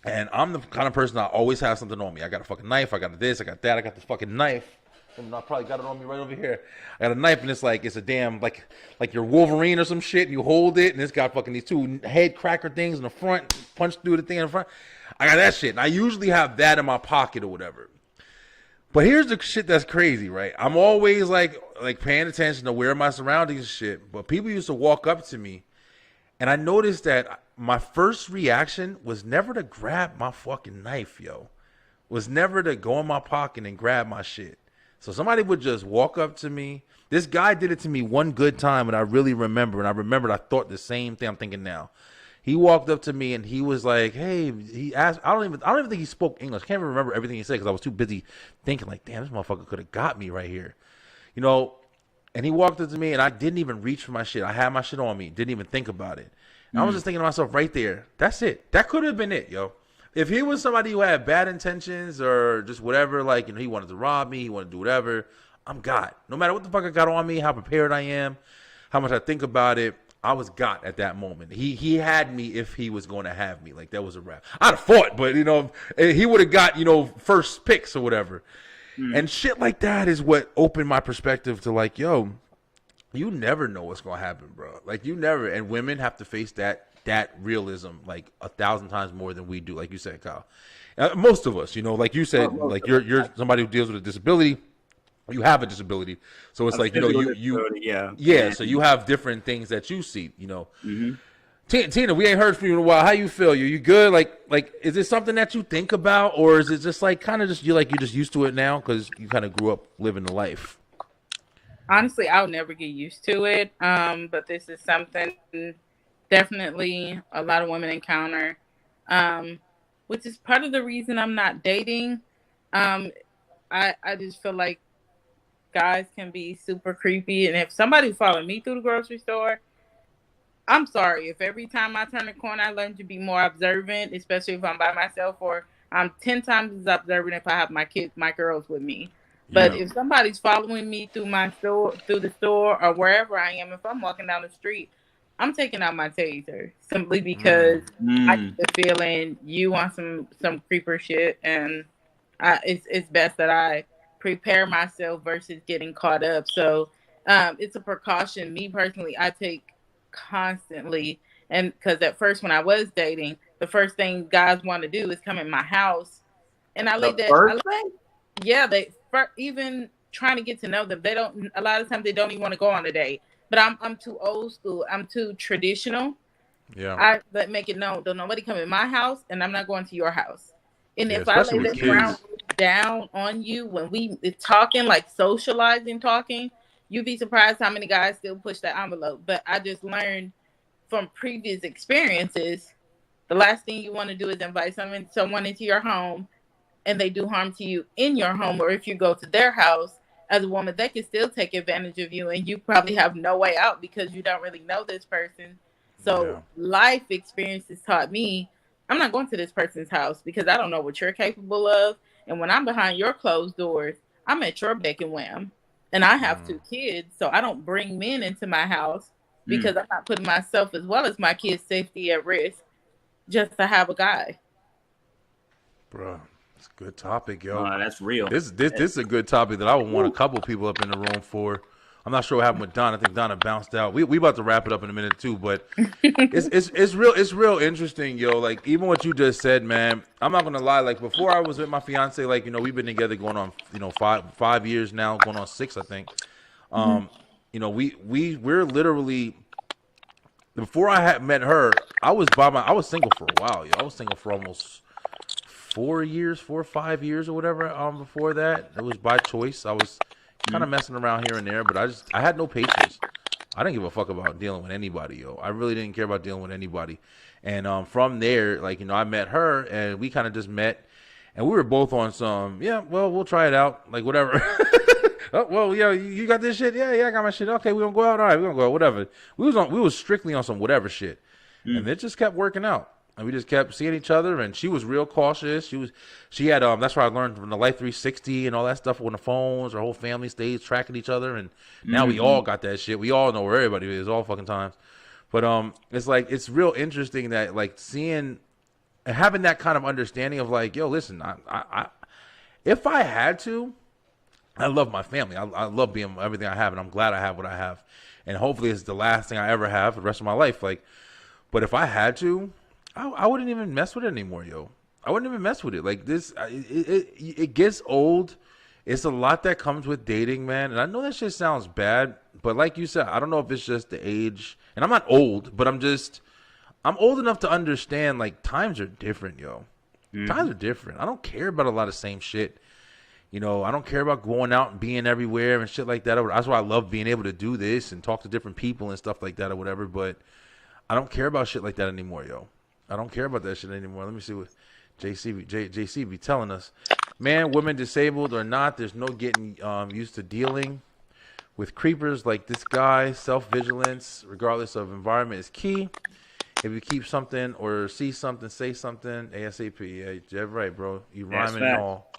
And I'm the kind of person that always has something on me. I got a fucking knife. I got this. I got that. I got this fucking knife. And I probably got it on me right over here. I got a knife, and it's a damn, like your Wolverine or some shit, and you hold it, and it's got fucking these two head cracker things in the front, punch through the thing in the front. I got that shit, and I usually have that in my pocket or whatever. But here's the shit that's crazy, right? I'm always like paying attention to where my surroundings and shit, but people used to walk up to me, and I noticed that my first reaction was never to grab my fucking knife, was never to go in my pocket and grab my shit. So somebody would just walk up to me. This guy did it to me one good time, and I really remember. And I remembered I thought the same thing I'm thinking now. He walked up to me, and he was like, hey, he asked, I don't even think he spoke English. I can't even remember everything he said because I was too busy thinking like, damn, this motherfucker could have got me right here. And he walked up to me, and I didn't even reach for my shit. I had my shit on me. Didn't even think about it. And I was just thinking to myself right there, that's it. That could have been it, yo. If he was somebody who had bad intentions or just whatever, he wanted to rob me, he wanted to do whatever, I'm got. No matter what the fuck I got on me, how prepared I am, how much I think about it, I was got at that moment. He had me if he was going to have me. Like, that was a wrap. I'd have fought, but, he would have got, first picks or whatever. And shit like that is what opened my perspective to like, yo, you never know what's going to happen, bro. Like, you never. And women have to face that realism like 1,000 times more than we do, like you said, Kyle. Most of us, like you said, like you're somebody who deals with a disability. You have a disability, so it's like so you have different things that you see. Tina, we ain't heard from you in a while. How you feel? You good? Like is it something that you think about, or is it just like kind of just you're just used to it now because you kind of grew up living the life? Honestly, I would never get used to it. But this is something definitely a lot of women encounter, which is part of the reason I'm not dating. I just feel like guys can be super creepy, and if somebody followed me through the grocery store, I'm sorry. If every time I turn the corner I learn to be more observant, especially if I'm by myself, or I'm 10 times as observant if I have my girls with me. But Yeah. if somebody's following me through the store, or wherever I am, if I'm walking down the street, I'm taking out my taser simply because I get the feeling you want some creeper shit, and it's best that I prepare myself versus getting caught up. So it's a precaution. Me personally, I take constantly, and because at first when I was dating, the first thing guys want to do is come in my house, and I The leave that. first thing? Yeah, even trying to get to know them. They don't. A lot of times they don't even want to go on a date. But I'm too old school. I'm too traditional. Yeah. I let make it known. Don't nobody come in my house, and I'm not going to your house. And Yeah, if I especially lay with the ground kids. down on you when we talking, like socializing, talking, you'd be surprised how many guys still push that envelope. But I just learned from previous experiences, the last thing you want to do is invite someone into your home and they do harm to you in your home, or if you go to their house as a woman, they can still take advantage of you, and you probably have no way out because you don't really know this person. So life experiences taught me I'm not going to this person's house because I don't know what you're capable of. And when I'm behind your closed doors, I'm at your beck and wham. And I have 2 kids, so I don't bring men into my house because I'm not putting myself as well as my kids' safety at risk just to have a guy. Bro, it's a good topic, yo. That's real. This is a good topic that I would want a couple people up in the room for. I'm not sure what happened with Don. I think Donna bounced out. We about to wrap it up in a minute too, but it's real interesting, yo. Like even what you just said, man. I'm not gonna lie. Like before I was with my fiance, like we've been together going on 5 years now, going on 6, I think. We're literally before I had met her, I was single for a while, yo. I was single for almost 4 or 5 years or whatever. Before that, it was by choice. I was kind of messing around here and there, but I had no patience. I didn't give a fuck about dealing with anybody, yo. I really didn't care about dealing with anybody. And from there, I met her, and we kind of just met, and we were both on some, we'll try it out, like whatever. Oh, well, you got this shit? Yeah, I got my shit. Okay, we gonna go out. All right, we gonna go out. Whatever. We was strictly on some whatever shit, and it just kept working out. And we just kept seeing each other, and she was real cautious. She had that's where I learned from the Life 360 and all that stuff on the phones. Our whole family stays tracking each other, and now we all got that shit. We all know where everybody is all fucking times. But it's real interesting that seeing and having that kind of understanding of yo, listen, I if I had to, I love my family. I love being everything I have, and I'm glad I have what I have, and hopefully it's the last thing I ever have for the rest of my life. But if I had to, I wouldn't even mess with it anymore, yo. I wouldn't even mess with it. Like this, it gets old. It's a lot that comes with dating, man. And I know that shit sounds bad, but like you said, I don't know if it's just the age. And I'm not old, but I'm old enough to understand times are different, yo. Times are different. I don't care about a lot of same shit. I don't care about going out and being everywhere and shit like that. That's why I love being able to do this and talk to different people and stuff like that or whatever. But I don't care about shit like that anymore, yo. I don't care about that shit anymore. Let me see what JC be telling us. Man, women, disabled or not, there's no getting used to dealing with creepers like this guy. Self-vigilance, regardless of environment, is key. If you keep something or see something, say something ASAP. Yeah, you're right, bro. You rhyming and all.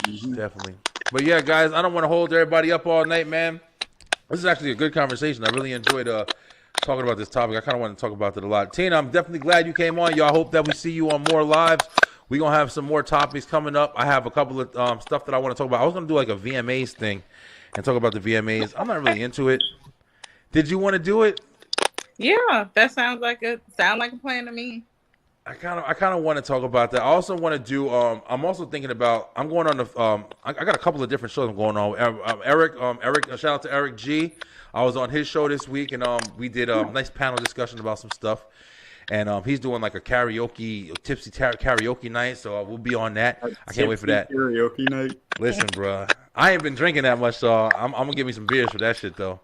Definitely. But yeah, guys, I don't want to hold everybody up all night, man. This is actually a good conversation. I really enjoyed talking about this topic. I kind of want to talk about it a lot. Tina, I'm definitely glad you came on. Y'all, hope that we see you on more lives. We're going to have some more topics coming up. I have a couple of stuff that I want to talk about. I was going to do a VMAs thing and talk about the VMAs. I'm not really into it. Did you want to do it? Yeah, that sounds like a plan to me. I kind of want to talk about that. I also want to do. I'm also thinking about. I'm going on the. I got a couple of different shows I'm going on. Eric. Shout out to Eric G. I was on his show this week, and we did a nice panel discussion about some stuff. And he's doing a tipsy karaoke night, so we'll be on that. I can't wait for that karaoke night. Listen, bro, I ain't been drinking that much, so I'm gonna give me some beers for that shit though.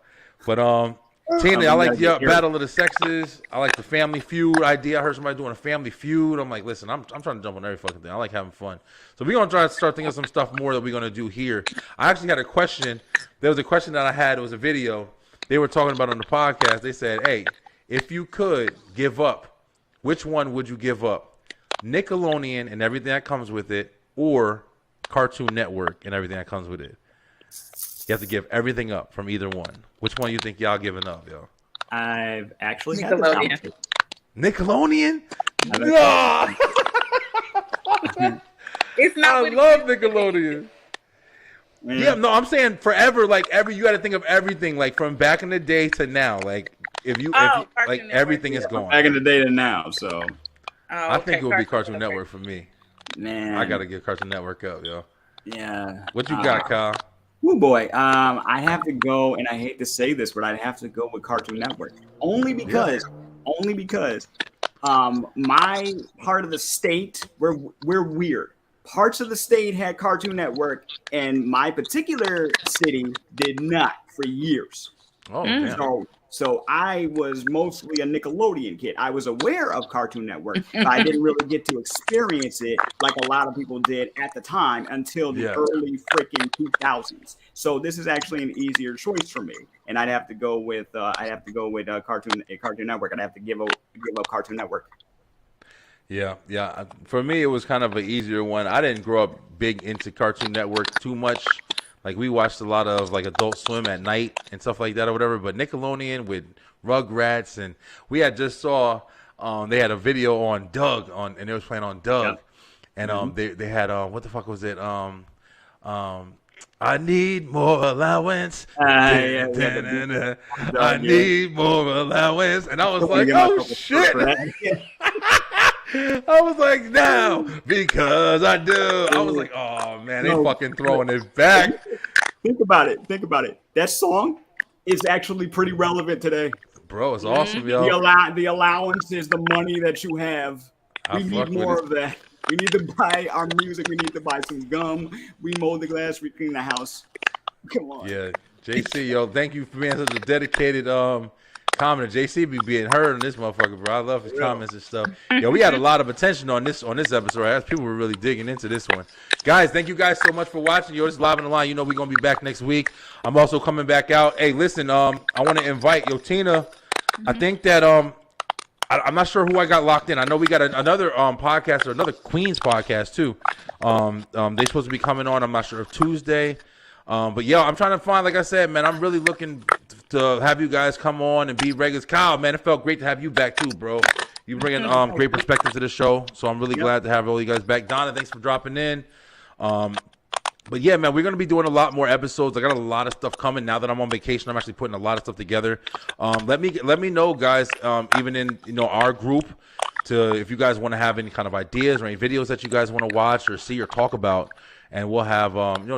But Tina, I like the Battle of the Sexes. I like the Family Feud idea. I heard somebody doing a Family Feud. I'm like, listen, I'm trying to jump on every fucking thing. I like having fun. So we're going to try to start thinking of some stuff more that we're going to do here. I actually had a question. There was a question that I had. It was a video. They were talking about on the podcast. They said, hey, if you could give up, which one would you give up? Nickelodeon and everything that comes with it, or Cartoon Network and everything that comes with it? You have to give everything up from either one. Which one you think y'all giving up, yo? I've actually had this conversation. Nickelodeon? No! It's not. I love Nickelodeon. Yeah, no, I'm saying forever. Like you got to think of everything, like from back in the day to now. Like if you like everything is gone. Back in the day to now, so. I think it would be Cartoon Network for me. Man, I gotta give Cartoon Network up, yo. Yeah. What you got, Kyle? Oh boy, I have to go, and I hate to say this, but I'd have to go with Cartoon Network only because my part of the state we're weird. Parts of the state had Cartoon Network, and my particular city did not for years. Oh, damn. So I was mostly a Nickelodeon kid. I was aware of Cartoon Network, but I didn't really get to experience it like a lot of people did at the time until the early freaking 2000s. So this is actually an easier choice for me, and I'd have to go with Cartoon Network. I'd have to give up Cartoon Network. Yeah. For me, it was kind of an easier one. I didn't grow up big into Cartoon Network too much. Like we watched a lot of like Adult Swim at night and stuff like that or whatever. But Nickelodeon with Rugrats, and we had just saw they had a video on Doug and they was playing on Doug, and they had what the fuck was it? I need more allowance. I need more allowance, and I was like, oh shit. I was like, now, because I do. I was like, oh, man, they fucking throwing it back. Think about it. That song is actually pretty relevant today. Bro, it's awesome, yo. The allowance is the money that you have. We need more of that. We need to buy our music. We need to buy some gum. We mow the glass. We clean the house. Come on. Yeah, JC, yo, thank you for being such a dedicated commenter. JC be being heard on this motherfucker, bro. I love his comments and stuff. Yo, we had a lot of attention on this episode. Right? People were really digging into this one. Guys, thank you guys so much for watching. Yo, this is Live on the Line. You know we're gonna be back next week. I'm also coming back out. Hey, listen, I want to invite Tina. I think that I'm not sure who I got locked in. I know we got another podcast or another Queens podcast too. They're supposed to be coming on. I'm not sure if Tuesday. But yeah, I'm trying to find, like I said, man, I'm really looking to have you guys come on and be regulars. Kyle, man, it felt great to have you back too, bro. You bringing great perspective to the show, so I'm really glad to have all you guys back. Donna, thanks for dropping in. But yeah, man, we're gonna be doing a lot more episodes. I got a lot of stuff coming now that I'm on vacation. I'm actually putting a lot of stuff together. Let me know, guys, even in our group, if you guys want to have any kind of ideas or any videos that you guys want to watch or see or talk about. And we'll have,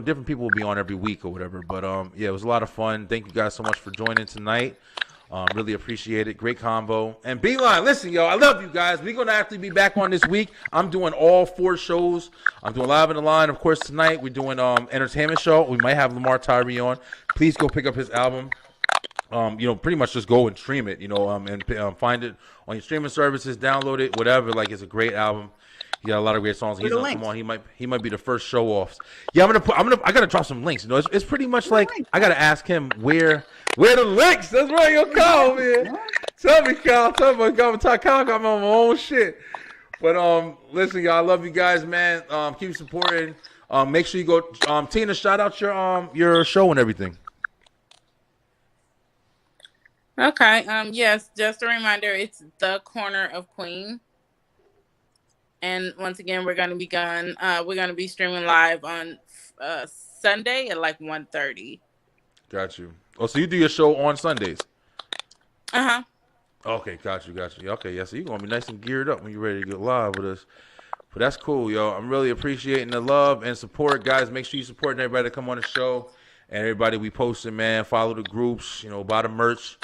different people will be on every week or whatever. But, yeah, it was a lot of fun. Thank you guys so much for joining tonight. Really appreciate it. Great combo. And Beeline, listen, yo, I love you guys. We're going to actually be back on this week. I'm doing all 4 shows. I'm doing Live on the Line, of course, tonight. We're doing entertainment show. We might have Lamar Tyree on. Please go pick up his album. Pretty much just go and stream it, and find it on your streaming services, download it, whatever. Like, it's a great album. He got a lot of great songs. He's gonna come on. He might be the first show offs. Yeah, I gotta drop some links. It's pretty much like I gotta ask him where the links. That's right, yo, Kyle, man. Tell me, Kyle. Kyle got my own shit. But listen, y'all, I love you guys, man. Keep supporting. Make sure you go. Tina, shout out your show and everything. Okay. Yes, just a reminder, it's The Corner of Queen. And once again, we're gonna be streaming live on Sunday at like 1:30. Got you. Oh, so you do your show on Sundays? Uh-huh. Okay, got you. Okay, yeah, so you're gonna be nice and geared up when you're ready to get live with us. But that's cool, yo. I'm really appreciating the love and support, guys. Make sure you support everybody that come on the show and everybody we posting, man. Follow the groups, buy the merch.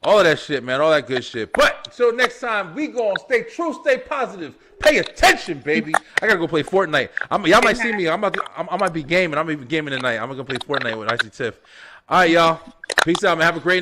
All of that shit, man. All that good shit. But until next time, we gonna stay true, stay positive. Pay attention, baby. I gotta go play Fortnite. Y'all might see me. I might be gaming. I'm even gaming tonight. I'm gonna play Fortnite with Icy Tiff. All right, y'all. Peace out, man. Have a great night.